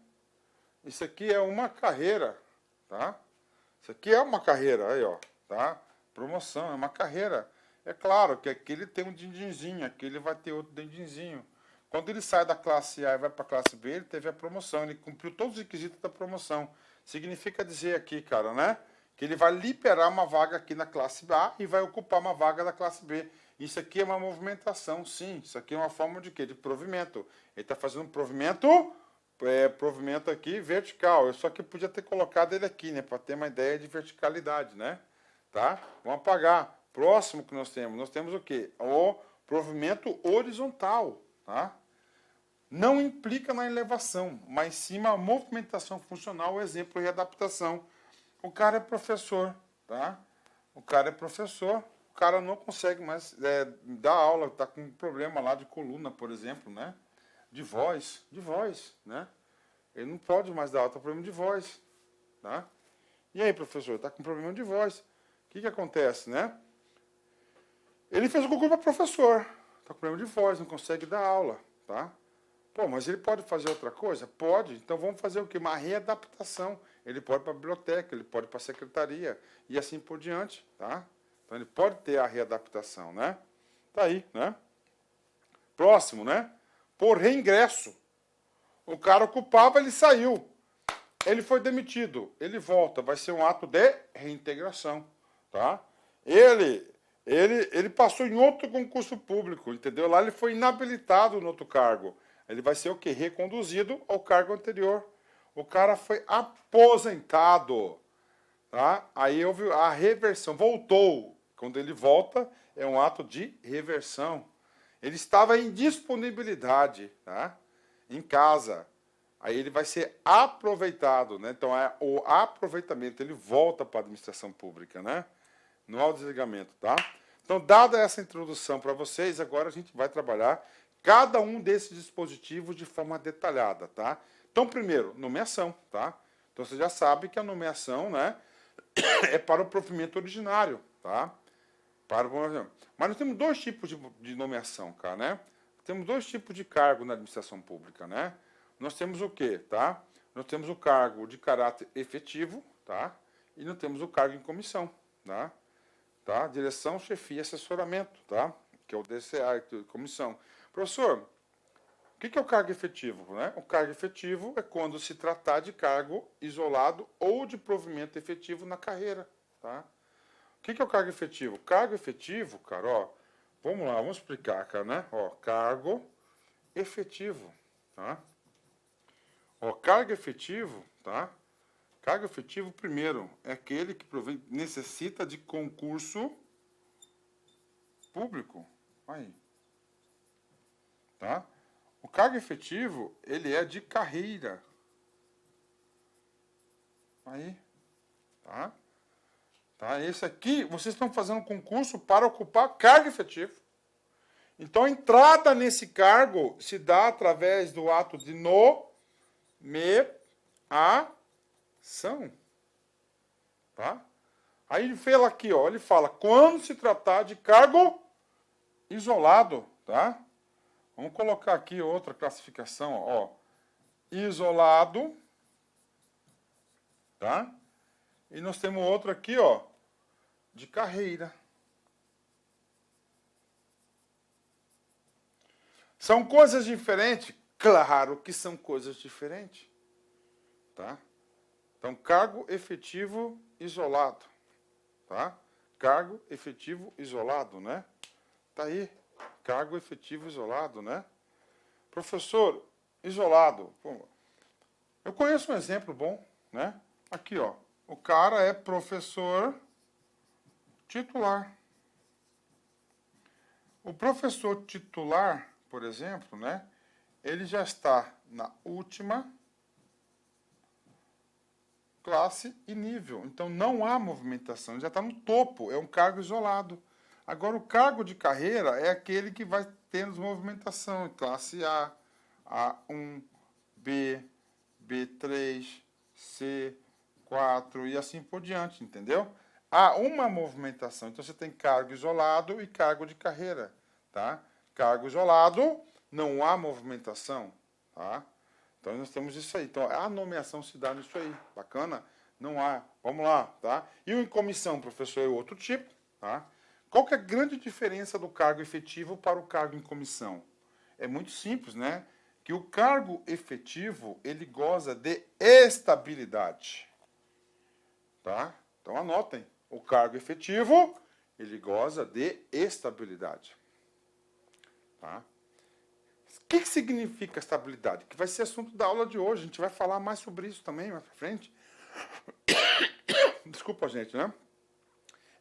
Isso aqui é uma carreira, tá? Isso aqui é uma carreira, aí, ó, tá? Promoção, é uma carreira. É claro que aqui ele tem um din-dinzinho, aqui ele vai ter outro din-dinzinho. Quando ele sai da classe A e vai para a classe B, ele teve a promoção, ele cumpriu todos os requisitos da promoção. Significa dizer aqui, cara, né? Que ele vai liberar uma vaga aqui na classe A e vai ocupar uma vaga da classe B. Isso aqui é uma movimentação, sim. Isso aqui é uma forma de quê? De provimento. Ele está fazendo um provimento aqui vertical. Eu só que podia ter colocado ele aqui, né? Para ter uma ideia de verticalidade, né? Tá? Vamos apagar. Próximo que nós temos o quê? O provimento horizontal, tá? Não implica na elevação, mas sim a movimentação funcional, exemplo, readaptação. O cara é professor, tá? O cara é professor, o cara não consegue mais dar aula, está com um problema lá de coluna, por exemplo, né? De voz, né? Ele não pode mais dar aula, está com problema de voz, tá? E aí, professor, está com problema de voz. O que acontece, né? Ele fez o concurso para professor, está com problema de voz, não consegue dar aula, tá? Pô, mas ele pode fazer outra coisa? Pode. Então vamos fazer o quê? Uma readaptação. Ele pode ir para a biblioteca, ele pode ir para a secretaria e assim por diante, tá? Então ele pode ter a readaptação, né? Tá aí, né? Próximo, né? Por reingresso. O cara ocupava, ele saiu. Ele foi demitido. Ele volta. Vai ser um ato de reintegração, tá? Ele passou em outro concurso público, entendeu? Lá ele foi inabilitado no outro cargo. Ele vai ser o quê? Reconduzido ao cargo anterior. O cara foi aposentado, tá? Aí houve a reversão, voltou. Quando ele volta, é um ato de reversão. Ele estava em disponibilidade, tá? Em casa. Aí ele vai ser aproveitado, né? Então é o aproveitamento, ele volta para a administração pública, né? Não há o desligamento, tá? Então, dada essa introdução para vocês, agora a gente vai trabalhar cada um desses dispositivos de forma detalhada, tá? Então, primeiro, nomeação, tá? Então, você já sabe que a nomeação, né, é para o provimento originário, tá? Mas nós temos dois tipos de nomeação, cara, né? Temos dois tipos de cargo na administração pública, né? Nós temos o quê, tá? Nós temos o cargo de caráter efetivo, tá? E nós temos o cargo em comissão, tá? Tá? Direção, chefia e assessoramento, tá? Que é o DCA, comissão. Professor, o que é o cargo efetivo, né? O cargo efetivo é quando se tratar de cargo isolado ou de provimento efetivo na carreira, tá? O que é o cargo efetivo? Cargo efetivo, cara, ó, vamos lá, vamos explicar, cara, né? Ó, cargo efetivo, tá? Ó, cargo efetivo, tá? Cargo efetivo, primeiro, é aquele que necessita de concurso público. Aí. Tá? O cargo efetivo, ele é de carreira. Aí. Tá? Tá? Esse aqui, vocês estão fazendo um concurso para ocupar cargo efetivo. Então, a entrada nesse cargo se dá através do ato de nomeação. Tá? Aí ele fala aqui, ó, ele fala, quando se tratar de cargo isolado, tá? Vamos colocar aqui outra classificação, ó. Isolado, tá? E nós temos outro aqui, ó, de carreira. São coisas diferentes? Claro que são coisas diferentes, tá? Então, cargo efetivo isolado, tá? Cargo efetivo isolado, né? Tá aí, cargo efetivo isolado, né? Professor, isolado. Pô, eu conheço um exemplo bom, né? Aqui, ó. O cara é professor titular. O professor titular, por exemplo, né? Ele já está na última classe e nível. Então não há movimentação, ele já está no topo, é um cargo isolado. Agora o cargo de carreira é aquele que vai tendo movimentação, classe A, A1, B, B3, C4 e assim por diante, entendeu? Há uma movimentação, então você tem cargo isolado e cargo de carreira, tá? Cargo isolado, não há movimentação, tá? Então nós temos isso aí. Então a nomeação se dá nisso aí, bacana? Não há, vamos lá, tá? E o em comissão, professor, é outro tipo, tá? Qual que é a grande diferença do cargo efetivo para o cargo em comissão? É muito simples, né? Que o cargo efetivo, ele goza de estabilidade, tá? Então anotem, o cargo efetivo, ele goza de estabilidade, tá? O que significa estabilidade? Que vai ser assunto da aula de hoje, a gente vai falar mais sobre isso também mais pra frente. Desculpa, gente, né?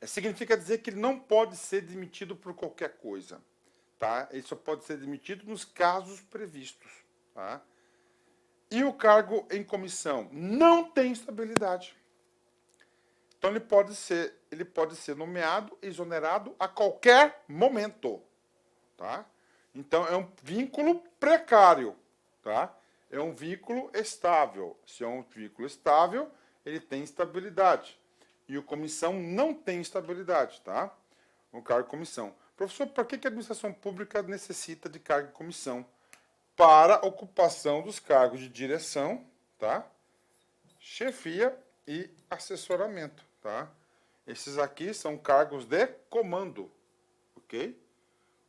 Significa dizer que ele não pode ser demitido por qualquer coisa, tá? Ele só pode ser demitido nos casos previstos, tá? E o cargo em comissão não tem estabilidade. Então ele pode ser nomeado, exonerado a qualquer momento, tá? Então é um vínculo precário, tá? É um vínculo estável. Se é um vínculo estável, ele tem estabilidade. E o comissão não tem estabilidade, tá? O cargo de comissão. Professor, para que a administração pública necessita de cargo de comissão? Para ocupação dos cargos de direção, tá? Chefia e assessoramento, tá? Esses aqui são cargos de comando, ok?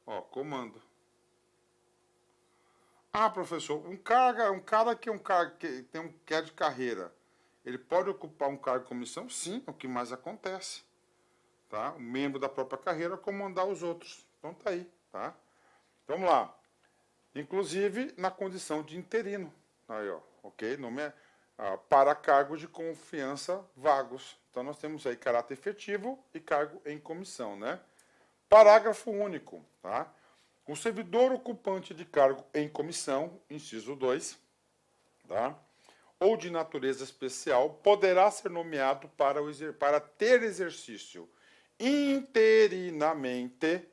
Ó, comando. Ah, professor, um cara que é de carreira, ele pode ocupar um cargo de comissão? Sim, é o que mais acontece. Tá? Um membro da própria carreira comandar os outros. Então tá aí, tá? Vamos lá. Inclusive na condição de interino. Aí, ó, ok? Nome é para cargos de confiança vagos. Então nós temos aí caráter efetivo e cargo em comissão, né? Parágrafo único, tá? O servidor ocupante de cargo em comissão, inciso 2, tá? Ou de natureza especial, poderá ser nomeado para ter exercício interinamente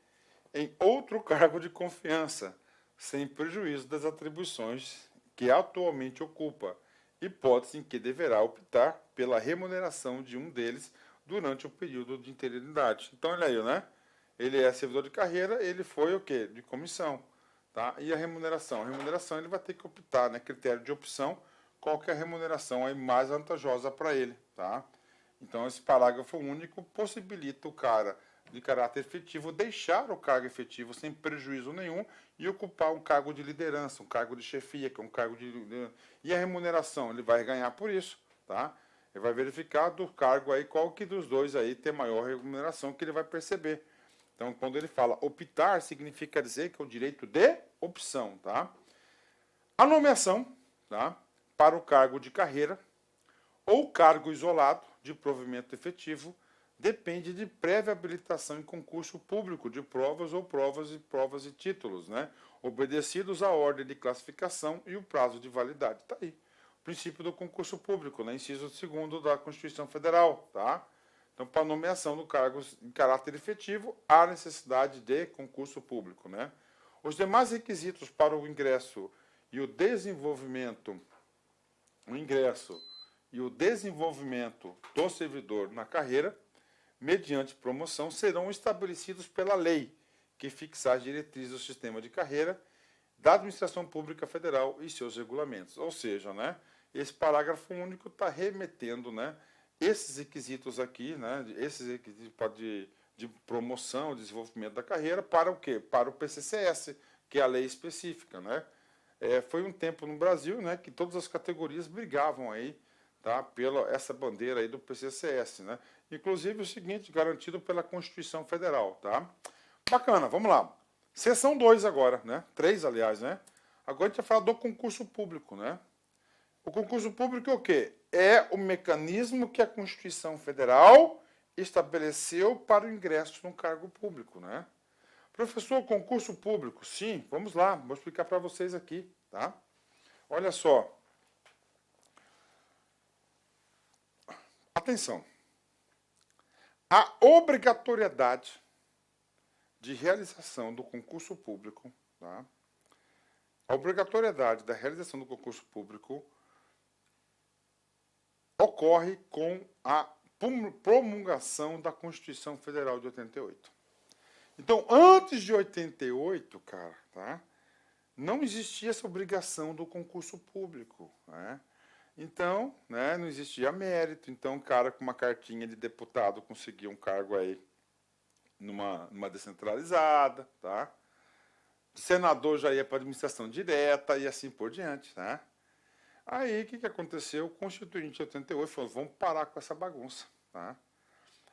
em outro cargo de confiança, sem prejuízo das atribuições que atualmente ocupa, hipótese em que deverá optar pela remuneração de um deles durante o período de interinidade. Então, olha aí, né? Ele é servidor de carreira, ele foi o quê? De comissão, tá? E a remuneração? A remuneração ele vai ter que optar, né? Critério de opção, qual que é a remuneração aí mais vantajosa para ele, tá? Então, esse parágrafo único possibilita o cara de caráter efetivo deixar o cargo efetivo sem prejuízo nenhum e ocupar um cargo de liderança, um cargo de chefia, que é um cargo de... E a remuneração? Ele vai ganhar por isso, tá? Ele vai verificar do cargo aí qual que dos dois aí tem maior remuneração que ele vai perceber. Então, quando ele fala optar, significa dizer que é o direito de opção, tá? A nomeação, tá? Para o cargo de carreira ou cargo isolado de provimento efetivo depende de prévia habilitação em concurso público de provas ou provas e títulos, né? Obedecidos à ordem de classificação e o prazo de validade. Tá aí. O princípio do concurso público, né? Inciso 2º da Constituição Federal, tá? Então, para nomeação do cargo em caráter efetivo, há necessidade de concurso público, né? Os demais requisitos para o ingresso e o desenvolvimento do servidor na carreira mediante promoção, serão estabelecidos pela lei, que fixar as diretrizes do sistema de carreira da Administração Pública Federal e seus regulamentos. Ou seja, né, esse parágrafo único está remetendo, né, esses requisitos aqui, né, esses requisitos de promoção, desenvolvimento da carreira, para o quê? Para o PCCS, que é a lei específica, né? Foi um tempo no Brasil, né, que todas as categorias brigavam aí, tá, pela essa bandeira aí do PCCS, né? Inclusive o seguinte, garantido pela Constituição Federal, tá? Bacana, vamos lá. Seção 2 agora, né? 3, aliás, né? Agora a gente vai falar do concurso público, né? O concurso público é o quê? É o mecanismo que a Constituição Federal estabeleceu para o ingresso no cargo público, né? Professor, concurso público? Sim, vamos lá, vou explicar para vocês aqui, tá? Olha só. Atenção. A obrigatoriedade de realização do concurso público, tá? A obrigatoriedade da realização do concurso público ocorre com a promulgação da Constituição Federal de 88. Então, antes de 88, cara, tá? Não existia essa obrigação do concurso público, né? Então, né, não existia mérito. Então, um cara com uma cartinha de deputado conseguia um cargo aí numa descentralizada, tá? O senador já ia para a administração direta e assim por diante, tá? Aí, o que aconteceu? O Constituinte de 88 falou, vamos parar com essa bagunça, tá?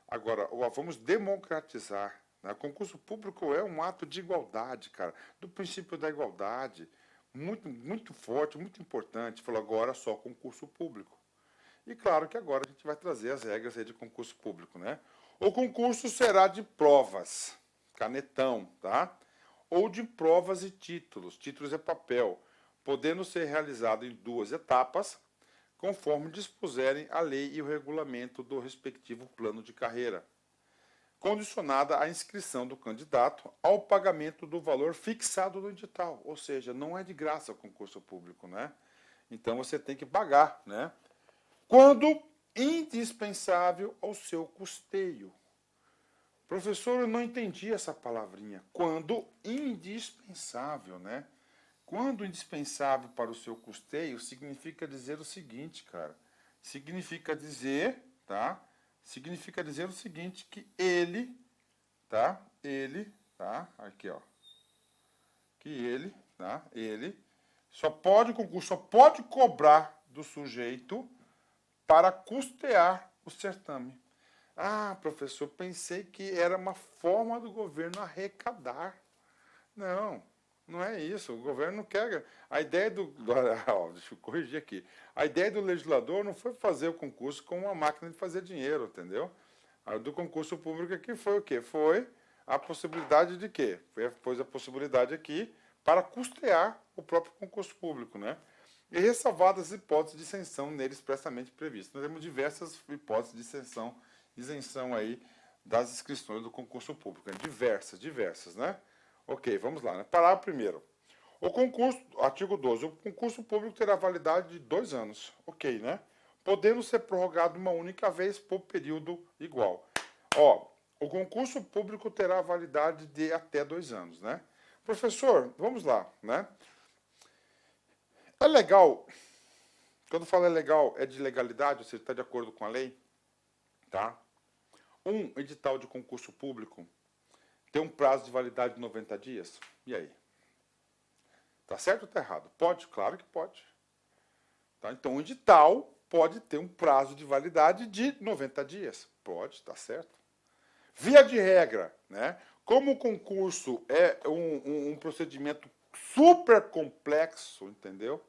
Agora, vamos democratizar. Né? O concurso público é um ato de igualdade, cara, do princípio da igualdade, muito, muito forte, muito importante. Falou, agora só concurso público. E claro que agora a gente vai trazer as regras aí de concurso público, né? O concurso será de provas, canetão, tá? Ou de provas e títulos. Títulos é papel, podendo ser realizado em 2 etapas, conforme dispuserem a lei e o regulamento do respectivo plano de carreira, condicionada à inscrição do candidato ao pagamento do valor fixado no edital, ou seja, não é de graça o concurso público, né? Então você tem que pagar, né? Quando indispensável ao seu custeio. Professor, eu não entendi essa palavrinha. Quando indispensável, né? Quando indispensável para o seu custeio, significa dizer o seguinte, cara. Significa dizer, tá? Significa dizer o seguinte, que ele, tá? Aqui, ó. Que ele, tá? Ele só pode, o concurso só pode cobrar do sujeito para custear o certame. Ah, professor, pensei que era uma forma do governo arrecadar. Não, não é isso. O governo não quer. A ideia deixa eu corrigir aqui. A ideia do legislador não foi fazer o concurso com uma máquina de fazer dinheiro, entendeu? A do concurso público aqui foi o quê? Foi a possibilidade de quê? Foi a possibilidade aqui para custear o próprio concurso público, né? E ressalvadas as hipóteses de isenção neles expressamente previstas. Nós temos diversas hipóteses de isenção aí das inscrições do concurso público. Né? Diversas, né? Ok, vamos lá. Né? Parágrafo 1º. O concurso, artigo 12, o concurso público terá validade de 2 anos. Ok, né? Podendo ser prorrogado uma única vez por período igual. Ó, o concurso público terá validade de até 2 anos, né? Professor, vamos lá, né? É legal, quando fala é legal, é de legalidade, ou seja, está de acordo com a lei, tá? Um edital de concurso público tem um prazo de validade de 90 dias, e aí? Tá certo ou tá errado? Pode? Claro que pode. Tá? Então, um edital pode ter um prazo de validade de 90 dias. Pode, tá certo. Via de regra, né? Como o concurso é um procedimento super complexo, entendeu?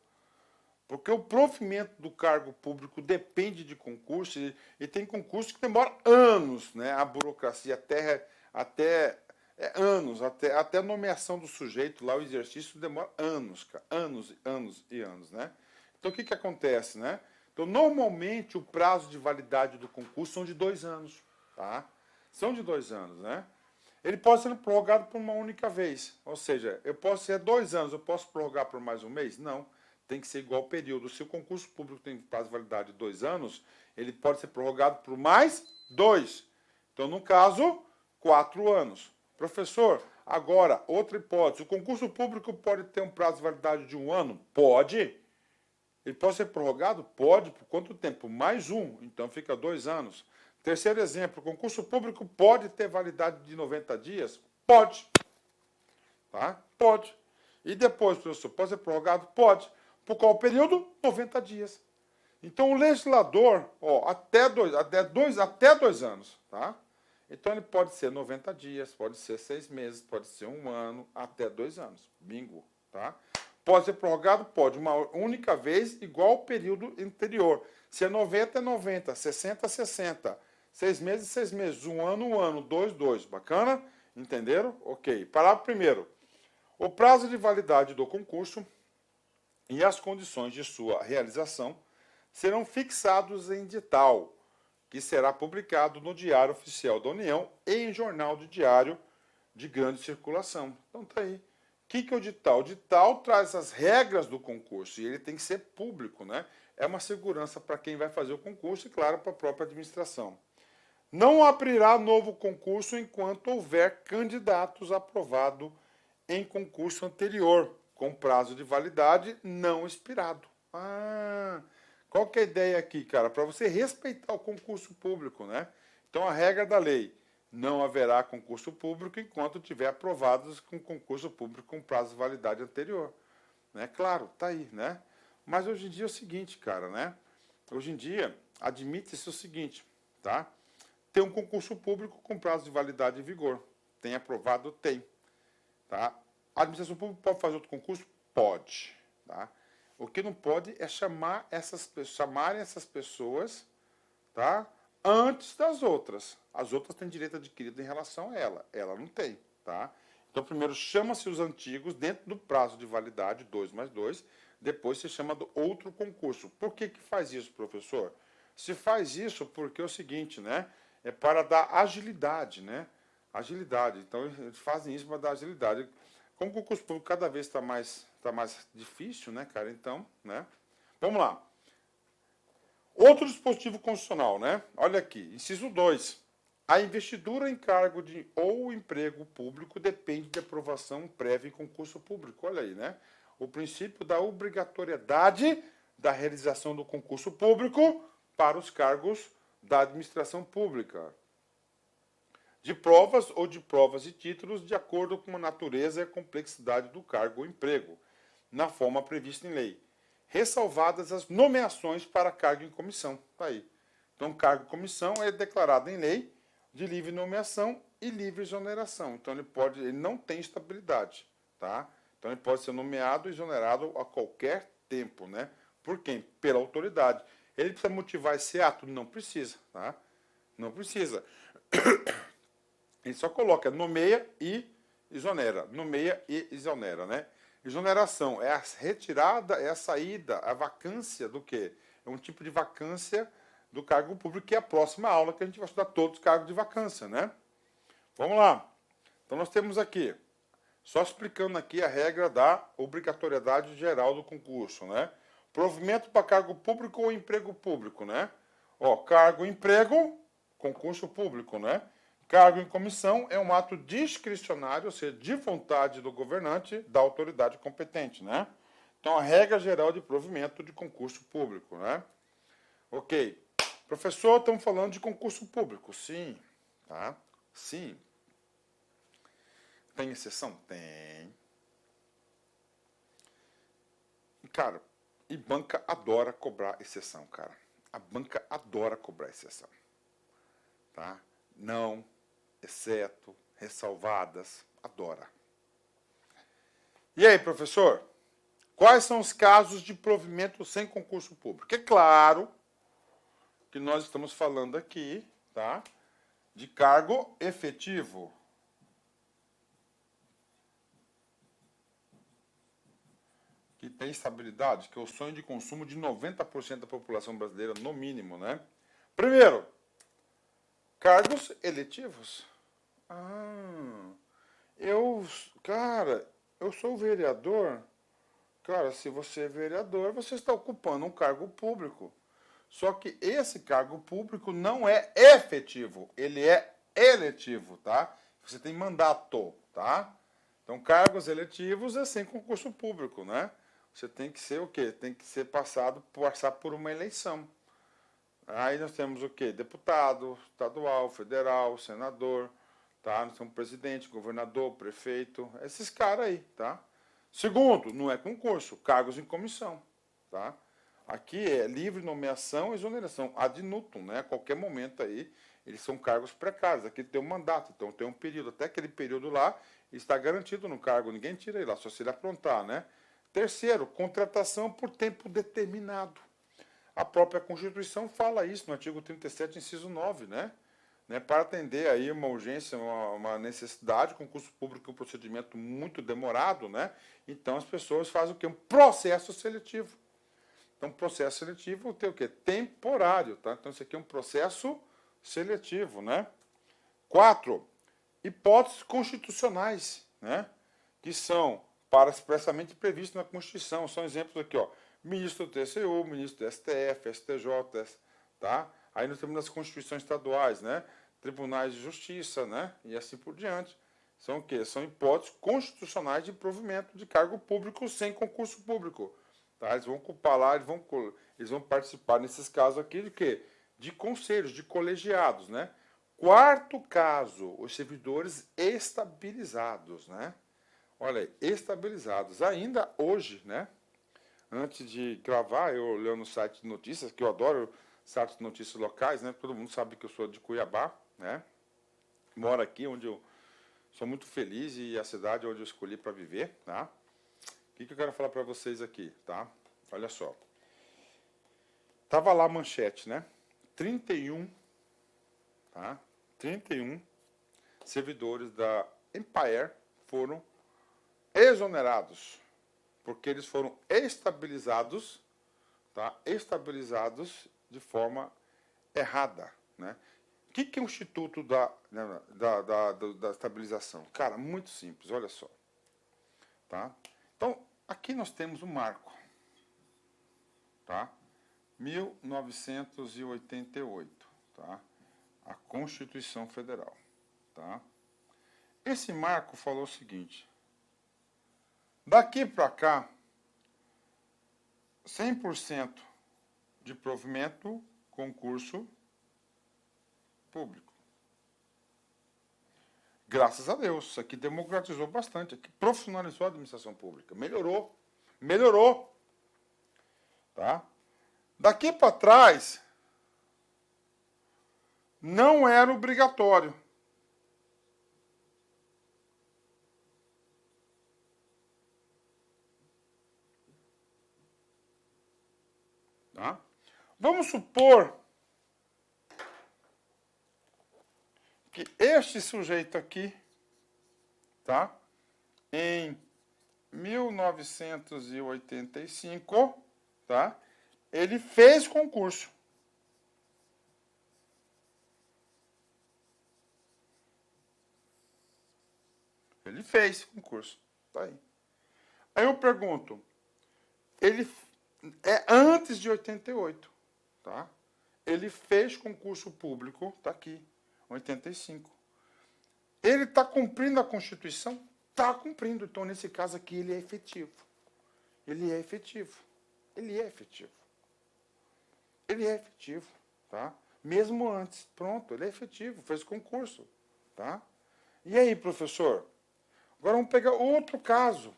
Porque o provimento do cargo público depende de concurso, e tem concurso que demora anos, né? A burocracia até anos, até a nomeação do sujeito lá, o exercício demora anos, cara, anos, né? Então, o que acontece, né? Então, normalmente, o prazo de validade do concurso são de 2 anos, tá? São de 2 anos, né? Ele pode ser prorrogado por uma única vez, ou seja, eu posso ser 2 anos, eu posso prorrogar por mais um mês? Não, tem que ser igual ao período. Se o concurso público tem prazo de validade de 2 anos, ele pode ser prorrogado por mais 2. Então, no caso, 4 anos. Professor, agora, outra hipótese. O concurso público pode ter um prazo de validade de 1 ano? Pode. Ele pode ser prorrogado? Pode. Por quanto tempo? Mais 1. Então, fica 2 anos. Terceiro exemplo. O concurso público pode ter validade de 90 dias? Pode. Tá? Pode. E depois, professor, pode ser prorrogado? Pode. Por qual período? 90 dias. Então, o legislador, até 2 anos, tá? Então, ele pode ser 90 dias, pode ser 6 meses, pode ser 1 ano, até 2 anos. Bingo, tá? Pode ser prorrogado? Pode. Uma única vez, igual ao período anterior. Se é 90, é 90. 60, 60. 6 meses, 6 meses. 1 ano, 1 ano. 2, 2. Bacana? Entenderam? Ok. Parágrafo primeiro. O prazo de validade do concurso e as condições de sua realização serão fixados em edital, que será publicado no Diário Oficial da União e em jornal de diário de grande circulação. Então tá aí. O que é o edital? O edital traz as regras do concurso e ele tem que ser público, né? É uma segurança para quem vai fazer o concurso e, claro, para a própria administração. Não abrirá novo concurso enquanto houver candidatos aprovados em concurso anterior, com prazo de validade não expirado. Qual que é a ideia aqui, cara? Para você respeitar o concurso público, né? Então, a regra da lei, não haverá concurso público enquanto tiver aprovados com concurso público com prazo de validade anterior. Né? Claro, tá aí, né? Mas hoje em dia é o seguinte, cara, né? Hoje em dia, admite-se o seguinte, tá? Tem um concurso público com prazo de validade em vigor. Tem aprovado? Tem. Tá? A administração pública pode fazer outro concurso? Pode. Tá? O que não pode é chamarem essas pessoas, tá? Antes das outras. As outras têm direito adquirido em relação a ela. Ela não tem. Tá? Então, primeiro chama-se os antigos dentro do prazo de validade, 2 mais 2. Depois se chama do outro concurso. Por que faz isso, professor? Se faz isso porque é o seguinte, né? É para dar agilidade, né? Agilidade. Então, eles fazem isso para dar agilidade. Como o concurso público cada vez está mais difícil, né, cara? Então, né? Vamos lá. Outro dispositivo constitucional, né? Olha aqui, inciso 2. A investidura em cargo ou emprego público depende de aprovação prévia em concurso público. Olha aí, né? O princípio da obrigatoriedade da realização do concurso público para os cargos da administração pública. De provas ou de provas e títulos de acordo com a natureza e a complexidade do cargo ou emprego, na forma prevista em lei, ressalvadas as nomeações para cargo em comissão. Tá aí. Então, cargo em comissão é declarado em lei de livre nomeação e livre exoneração. Então, ele não tem estabilidade, tá? Então, ele pode ser nomeado e exonerado a qualquer tempo, né? Por quem? Pela autoridade. Ele precisa motivar esse ato? Não precisa, tá? Não precisa. Ele só coloca nomeia e exonera. Nomeia e exonera, né? Exoneração é a retirada, é a saída, a vacância do quê? É um tipo de vacância do cargo público, que é a próxima aula que a gente vai estudar todos os cargos de vacância, né? Vamos lá. Então, nós temos aqui, só explicando aqui a regra da obrigatoriedade geral do concurso, né? Provimento para cargo público ou emprego público, né? Cargo, emprego, concurso público, né? Cargo em comissão é um ato discricionário, ou seja, de vontade do governante, da autoridade competente, né? Então, a regra geral de provimento de concurso público, né? Ok. Professor, estamos falando de concurso público. Sim, tá? Sim. Tem exceção? Tem. Cara, e banca adora cobrar exceção, cara. A banca adora cobrar exceção. Tá? Não, exceto, ressalvadas, adora. E aí, professor? Quais são os casos de provimento sem concurso público? É claro que nós estamos falando aqui, tá? De cargo efetivo. Que tem estabilidade, que é o sonho de consumo de 90% da população brasileira, no mínimo, né? Primeiro, cargos eletivos. Cara, eu sou vereador. Cara, se você é vereador, você está ocupando um cargo público. Só que esse cargo público não é efetivo, ele é eletivo, tá? Você tem mandato, tá? Então, cargos eletivos é sem concurso público, né? Você tem que ser o quê? Tem que ser passar por uma eleição. Aí nós temos o quê? Deputado, estadual, federal, senador, tá? Nós temos presidente, governador, prefeito, esses caras aí, tá? Segundo, não é concurso, cargos em comissão, tá? Aqui é livre nomeação e exoneração, ad nutum, né? A qualquer momento aí, eles são cargos precários. Aqui tem um mandato, então tem um período, até aquele período lá, está garantido no cargo, ninguém tira ele lá, só se ele aprontar, né? Terceiro, contratação por tempo determinado. A própria Constituição fala isso no artigo 37, inciso 9, né? Para atender aí uma urgência, uma necessidade, concurso público é um procedimento muito demorado, né? Então as pessoas fazem o quê? Um processo seletivo. Então, processo seletivo tem o quê? Temporário, tá? Então, isso aqui é um processo seletivo, né? 4, hipóteses constitucionais, né? Que são para expressamente previstos na Constituição. São exemplos aqui, ó. Ministro do TCU, ministro do STF, STJ, tá? Aí nós temos as constituições estaduais, né? Tribunais de Justiça, né? E assim por diante. São o quê? São hipóteses constitucionais de provimento de cargo público sem concurso público. Tá? Eles vão ocupar lá, eles vão participar, nesses casos aqui, de quê? De conselhos, de colegiados, né? Quarto caso, os servidores estabilizados, né? Olha aí, estabilizados. Ainda hoje, né? Antes de gravar, eu olhando no site de notícias, que eu adoro sites de notícias locais, né? Todo mundo sabe que eu sou de Cuiabá, né? Moro aqui, onde eu sou muito feliz e a cidade onde eu escolhi para viver, tá? O que eu quero falar para vocês aqui, tá? Olha só. Tava lá a manchete, né? 31, tá? 31 servidores da Empire foram exonerados, porque eles foram estabilizados, tá? Estabilizados de forma errada, né? O que é o Instituto da Estabilização? Cara, muito simples, olha só, tá? Então, aqui nós temos um marco, tá? 1988, tá? A Constituição Federal, tá? Esse marco falou o seguinte: daqui para cá, 100% de provimento, concurso público. Graças a Deus, isso aqui democratizou bastante, aqui profissionalizou a administração pública, melhorou, tá? Daqui para trás, não era obrigatório. Tá? Vamos supor que este sujeito aqui, tá? Em 1985, tá? Ele fez concurso. Ele fez concurso. Tá aí. Aí eu pergunto, ele é antes de 88, tá? Ele fez concurso público, tá aqui, 85. Ele está cumprindo a Constituição? Está cumprindo. Então, nesse caso aqui, ele é efetivo. Ele é efetivo. Ele é efetivo. Ele é efetivo, tá? Mesmo antes. Pronto, ele é efetivo, fez concurso, tá? E aí, professor? Agora vamos pegar outro caso.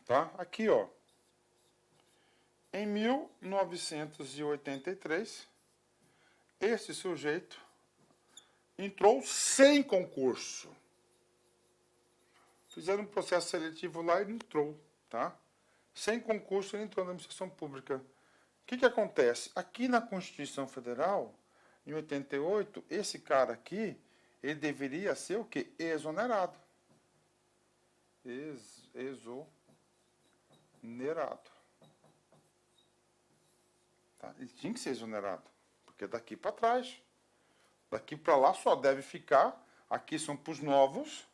Tá? Aqui, ó. Em 1983, esse sujeito entrou sem concurso. Fizeram um processo seletivo lá e ele entrou, tá? Sem concurso, ele entrou na administração pública. O que acontece? Aqui na Constituição Federal, em 88, esse cara aqui, ele deveria ser o quê? Exonerado. Exonerado. Tá? Ele tinha que ser exonerado, porque daqui para trás, daqui para lá só deve ficar, aqui são para os novos,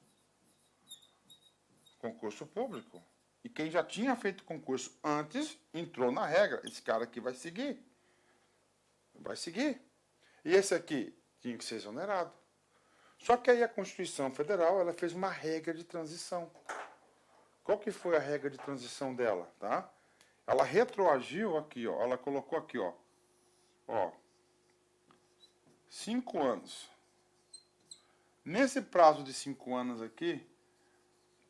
concurso público. E quem já tinha feito concurso antes, entrou na regra. Esse cara aqui vai seguir. Vai seguir. E esse aqui, tinha que ser exonerado. Só que aí a Constituição Federal ela fez uma regra de transição. Qual que foi a regra de transição dela? Tá? Ela retroagiu aqui, ó, ela colocou aqui, ó, 5 anos. Nesse prazo de 5 anos aqui,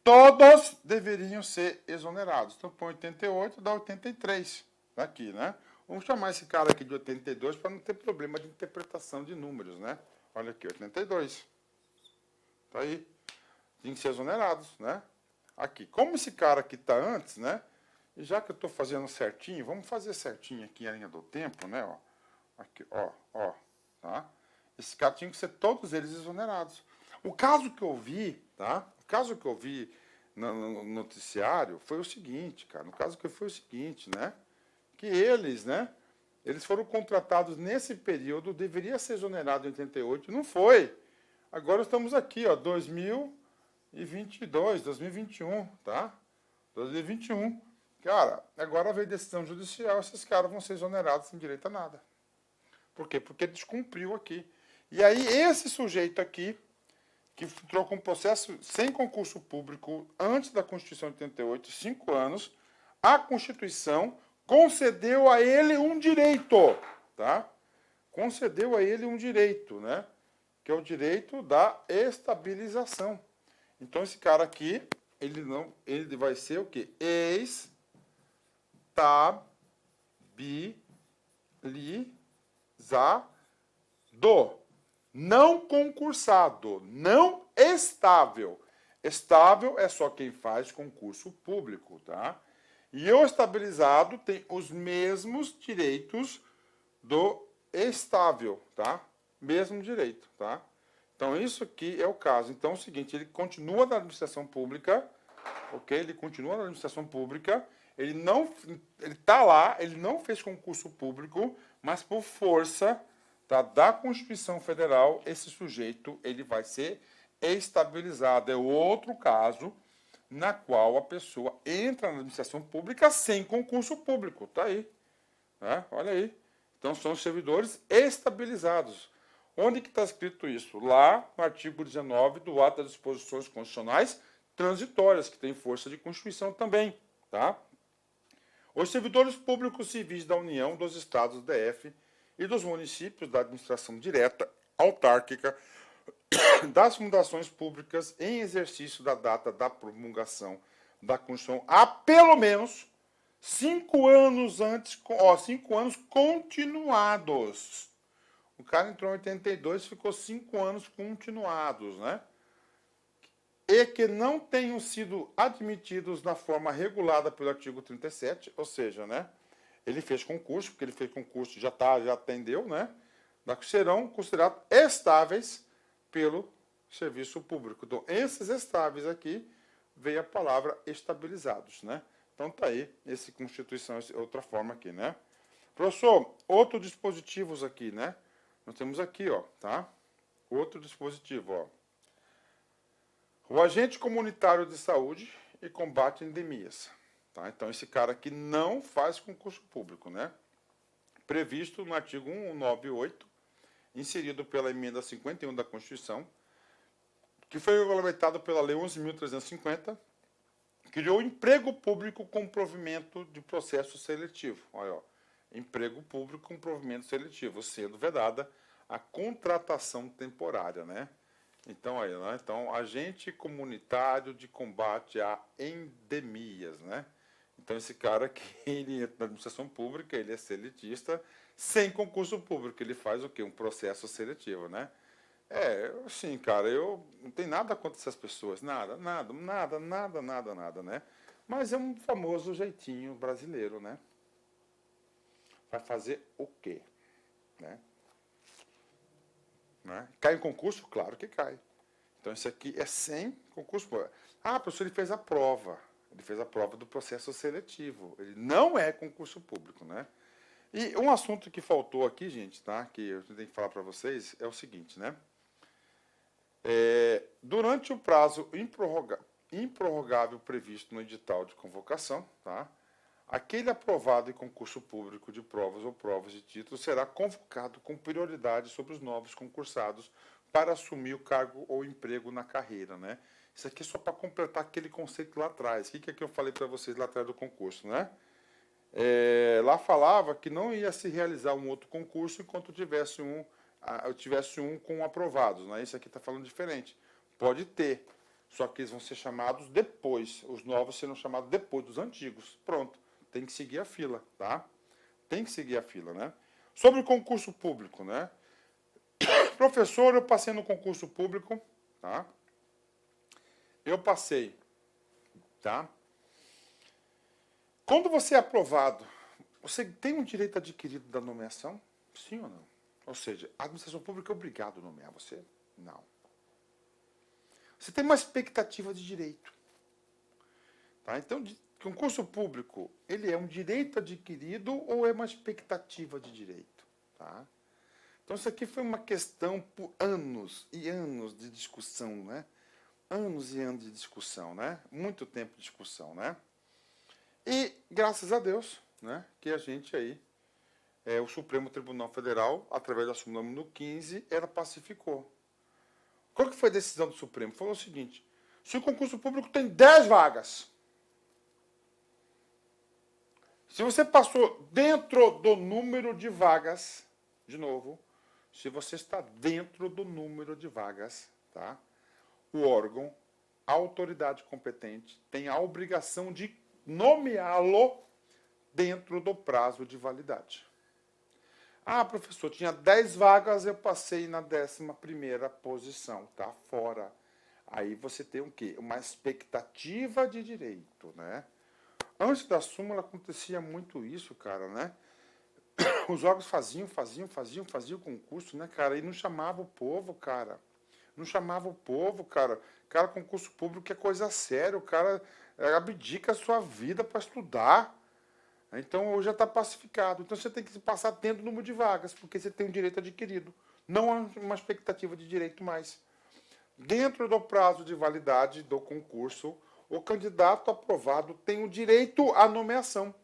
todos deveriam ser exonerados. Então, põe 88, dá 83 aqui, né? Vamos chamar esse cara aqui de 82 para não ter problema de interpretação de números, né? Olha aqui, 82. Tá aí. Tem que ser exonerados, né? Aqui. Como esse cara aqui está antes, né? E já que eu estou fazendo certinho, vamos fazer certinho aqui a linha do tempo, né? Ó. Aqui, ó. Tá? Esse cara tinha que ser todos eles exonerados. O caso que eu vi, tá? O caso que eu vi no noticiário foi o seguinte, cara. No caso que foi o seguinte, né? Que eles, né? Eles foram contratados nesse período, deveria ser exonerado em 88, não foi. Agora estamos aqui, ó, 2022, 2021, tá? 2021. Cara, agora veio decisão judicial, esses caras vão ser exonerados sem direito a nada. Por quê? Porque descumpriu aqui. E aí, esse sujeito aqui, que entrou com um processo sem concurso público antes da Constituição de 88, 5 anos, a Constituição concedeu a ele um direito, tá? Concedeu a ele um direito, né? Que é o direito da estabilização. Então, esse cara aqui, ele vai ser o quê? Estabilizado. Não concursado, não estável. Estável é só quem faz concurso público, tá? E o estabilizado tem os mesmos direitos do estável, tá? Mesmo direito, tá? Então, isso aqui é o caso. Então, é o seguinte, ele continua na administração pública, ok? Ele continua na administração pública, ele está lá, ele não fez concurso público, mas por força, tá, da Constituição Federal, esse sujeito ele vai ser estabilizado. É outro caso na qual a pessoa entra na administração pública sem concurso público. Tá aí. Né? Olha aí. Então, são servidores estabilizados. Onde que está escrito isso? Lá no artigo 19 do Ato das Disposições Constitucionais Transitórias, que tem força de Constituição também. Tá? Os servidores públicos civis da União, dos Estados do DF e dos municípios da administração direta, autárquica, das fundações públicas em exercício da data da promulgação da Constituição há pelo menos 5 anos antes, 5 anos continuados. O cara entrou em 82 e ficou 5 anos continuados, né? E que não tenham sido admitidos na forma regulada pelo artigo 37, ou seja, né? Ele fez concurso, porque ele fez concurso, já atendeu, né? Serão considerados estáveis pelo serviço público. Então, esses estáveis aqui, veio a palavra estabilizados, né? Então, tá aí, esse Constituição, outra forma aqui, né? Professor, outros dispositivos aqui, né? Nós temos aqui, ó, tá? Outro dispositivo, ó. O agente comunitário de saúde e combate a endemias. Tá? Então, esse cara aqui não faz concurso público, né? Previsto no artigo 198, inserido pela emenda 51 da Constituição, que foi regulamentado pela Lei 11.350, criou emprego público com provimento de processo seletivo. Olha, ó, emprego público com provimento seletivo, sendo vedada a contratação temporária, né? Então, aí, né? Então, agente comunitário de combate a endemias, né? Então, esse cara aqui, ele entra na administração pública, ele é seletista, sem concurso público. Ele faz o quê? Um processo seletivo, né? Assim, cara, eu não tenho nada contra essas pessoas. Nada, né? Mas é um famoso jeitinho brasileiro, né? Vai fazer o quê? Né? Cai em concurso? Claro que cai. Então, isso aqui é sem concurso público. Ah, professor, ele fez a prova. Ele fez a prova do processo seletivo. Ele não é concurso público, né? E um assunto que faltou aqui, gente, tá? Que eu tenho que falar para vocês, é o seguinte, né? Durante o prazo improrrogável previsto no edital de convocação, tá? aquele aprovado em concurso público de provas ou provas de título será convocado com prioridade sobre os novos concursados para assumir o cargo ou emprego na carreira, né? Isso aqui é só para completar aquele conceito lá atrás. O que é que eu falei para vocês lá atrás do concurso, né? Lá falava que não ia se realizar um outro concurso enquanto tivesse um com aprovados, né? Isso aqui está falando diferente. Pode ter, só que eles vão ser chamados depois. Os novos serão chamados depois dos antigos. Pronto, tem que seguir a fila, tá? Tem que seguir a fila, né? Sobre o concurso público, né? Professor, eu passei no concurso público, tá? Eu passei, tá? Quando você é aprovado, você tem um direito adquirido da nomeação? Sim ou não? Ou seja, a administração pública é obrigada a nomear você? Não. Você tem uma expectativa de direito. Tá? Então, concurso público, ele é um direito adquirido ou é uma expectativa de direito? Tá? Então, isso aqui foi uma questão por anos e anos de discussão, né? Anos e anos de discussão, né? Muito tempo de discussão, né? E, graças a Deus, né, que a gente aí, o Supremo Tribunal Federal, através da súmula número 15, ela pacificou. Qual que foi a decisão do Supremo? Falou o seguinte: se o concurso público tem 10 vagas, se você passou dentro do número de vagas, de novo, se você está dentro do número de vagas, tá? O órgão, a autoridade competente, tem a obrigação de nomeá-lo dentro do prazo de validade. Ah, professor, tinha 10 vagas, eu passei na 11ª posição, tá fora. Aí você tem o quê? Uma expectativa de direito, né? Antes da súmula acontecia muito isso, cara, né? Os órgãos faziam concurso, né, cara? E não chamava o povo, cara. Não chamava o povo, cara. Cara, concurso público é coisa séria. O cara abdica a sua vida para estudar. Então, hoje já está pacificado. Então, você tem que se passar dentro do número de vagas, porque você tem um direito adquirido. Não uma expectativa de direito mais. Dentro do prazo de validade do concurso, o candidato aprovado tem o direito à nomeação,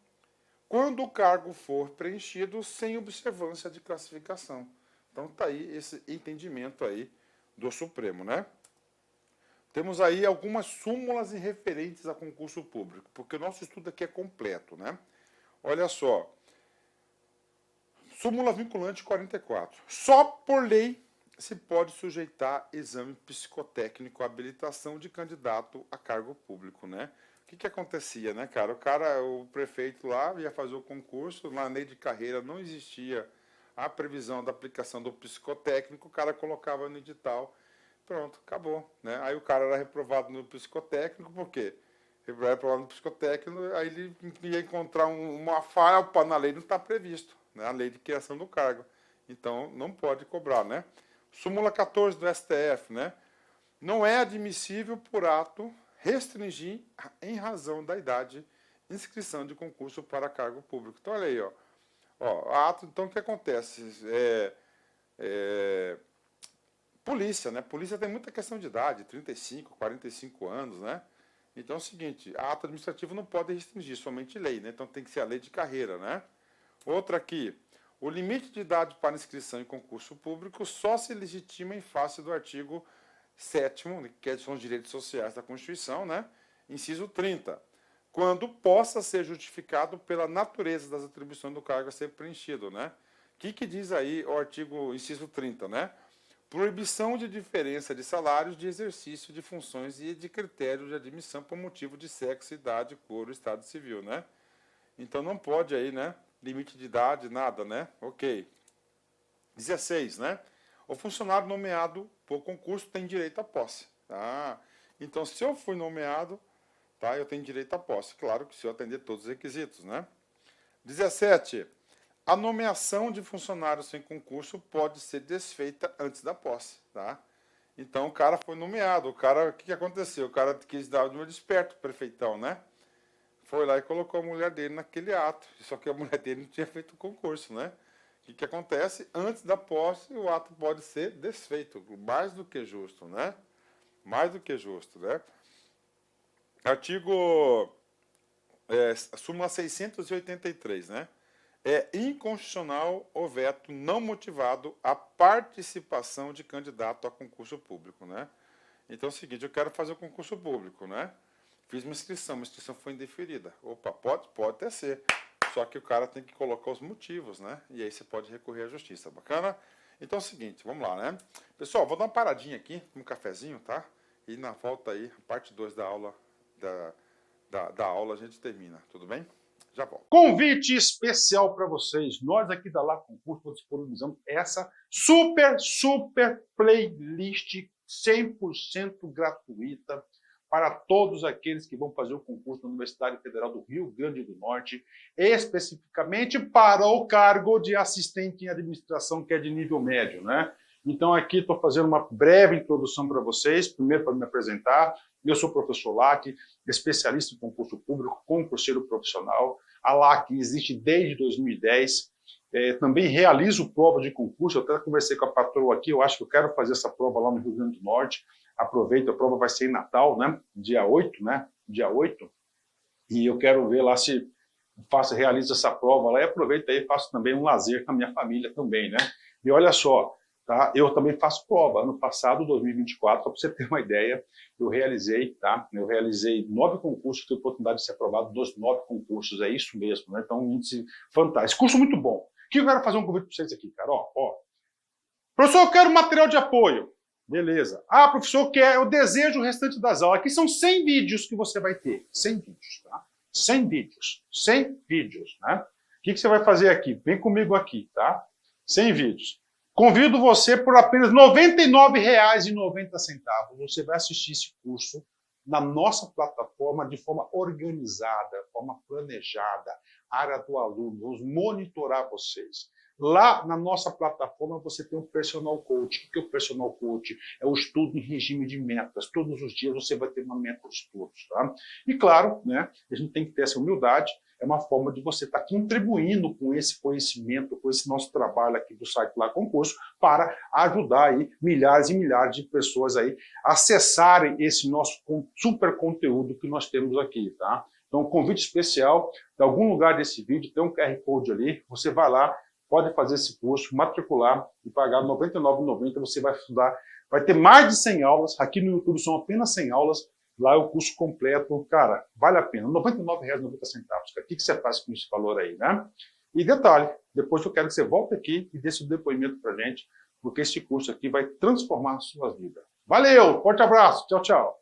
quando o cargo for preenchido sem observância de classificação. Então, está aí esse entendimento aí do Supremo, né? Temos aí algumas súmulas referentes a concurso público, porque o nosso estudo aqui é completo, né? Olha só. Súmula vinculante 44. Só por lei se pode sujeitar exame psicotécnico, habilitação de candidato a cargo público, né? O que acontecia, né, cara? O prefeito lá ia fazer o concurso, na lei de carreira não existia a previsão da aplicação do psicotécnico, o cara colocava no edital. Pronto, acabou, né? Aí o cara era reprovado no psicotécnico, por quê? Ele era reprovado no psicotécnico, aí ele ia encontrar uma falha, opa, na lei não está previsto, né? A lei de criação do cargo. Então, não pode cobrar, né? Súmula 14 do STF, né? Não é admissível por ato restringir, em razão da idade, inscrição de concurso para cargo público. Então, olha aí, ó. Ato, então, o que acontece? Polícia, né? Polícia tem muita questão de idade, 35, 45 anos, né? Então é o seguinte, ato administrativo não pode restringir, somente lei, né? Então tem que ser a lei de carreira, né? Outra aqui, o limite de idade para inscrição em concurso público só se legitima em face do artigo 7º, que são os direitos sociais da Constituição, né? Inciso 30, quando possa ser justificado pela natureza das atribuições do cargo a ser preenchido, né? O que diz aí o artigo inciso 30, né? Proibição de diferença de salários de exercício de funções e de critérios de admissão por motivo de sexo, idade, cor, estado civil, né? Então não pode aí, né? Limite de idade, nada, né? Ok. 16, né? O funcionário nomeado por concurso tem direito à posse. Tá? Então, se eu fui nomeado, tá? Eu tenho direito à posse. Claro que se eu atender todos os requisitos, né? 17. A nomeação de funcionários sem concurso pode ser desfeita antes da posse, tá? Então, o cara foi nomeado. O cara, o que aconteceu? O cara quis dar o número desperto, prefeitão, né? Foi lá e colocou a mulher dele naquele ato. Só que a mulher dele não tinha feito o concurso, né? O que acontece? Antes da posse, o ato pode ser desfeito. Mais do que justo, né? Mais do que justo, né? Artigo a súmula 683, né? É inconstitucional o veto não motivado à participação de candidato a concurso público, né? Então é o seguinte, eu quero fazer o concurso público, né? Fiz uma inscrição foi indeferida. Opa, pode até ser. Só que o cara tem que colocar os motivos, né? E aí você pode recorrer à justiça, bacana? Então é o seguinte, vamos lá, né? Pessoal, vou dar uma paradinha aqui, um cafezinho, tá? E na volta aí, parte 2 da aula, da aula a gente termina, tudo bem? Já volto. Convite especial para vocês. Nós aqui da Lá Concurso disponibilizamos essa super playlist 100% gratuita para todos aqueles que vão fazer o concurso na Universidade Federal do Rio Grande do Norte, especificamente para o cargo de assistente em administração, que é de nível médio, né? Então aqui estou fazendo uma breve introdução para vocês, primeiro para me apresentar. Eu sou o professor LAC, especialista em concurso público, concurseiro profissional. A LAC existe desde 2010. Também realizo prova de concurso. Eu até conversei com a patroa aqui, eu acho que eu quero fazer essa prova lá no Rio Grande do Norte. Aproveito, a prova vai ser em Natal, né? Dia 8, né? Dia 8. E eu quero ver lá se realizo essa prova lá e aproveito aí e faço também um lazer com a minha família também, né? E olha só, tá? Eu também faço prova. Ano passado, 2024, só para você ter uma ideia, eu realizei, tá? Eu realizei 9 concursos, tive a oportunidade de ser aprovado dos 9 concursos, é isso mesmo, né? Então, um índice fantástico. Curso muito bom. O que eu quero fazer um convite para vocês aqui, cara? Ó. Professor, eu quero material de apoio. Beleza. Ah, professor, eu desejo o restante das aulas. Aqui são 100 vídeos que você vai ter. 100 vídeos, tá? 100 vídeos. 100 vídeos, né? O que você vai fazer aqui? Vem comigo aqui, tá? 100 vídeos. Convido você por apenas R$ 99,90. Você vai assistir esse curso na nossa plataforma de forma organizada, forma planejada, área do aluno. Vamos monitorar vocês. Lá na nossa plataforma você tem um personal coach. O que é o personal coach? É o estudo em regime de metas. Todos os dias você vai ter uma meta de estudos, tá? E claro, né, a gente tem que ter essa humildade. É uma forma de você estar contribuindo com esse conhecimento, com esse nosso trabalho aqui do site Lá Concurso, para ajudar aí milhares e milhares de pessoas aí a acessarem esse nosso super conteúdo que nós temos aqui, tá? Então, um convite especial, de algum lugar desse vídeo, tem um QR Code ali, você vai lá, pode fazer esse curso, matricular e pagar R$ 99,90, você vai estudar, vai ter mais de 100 aulas, aqui no YouTube são apenas 100 aulas, lá é o curso completo, cara, vale a pena, R$ 99,90, cara. O que você faz com esse valor aí, né? E detalhe, depois eu quero que você volte aqui e dê seu depoimento pra gente, porque esse curso aqui vai transformar a sua vida. Valeu, forte abraço, tchau, tchau.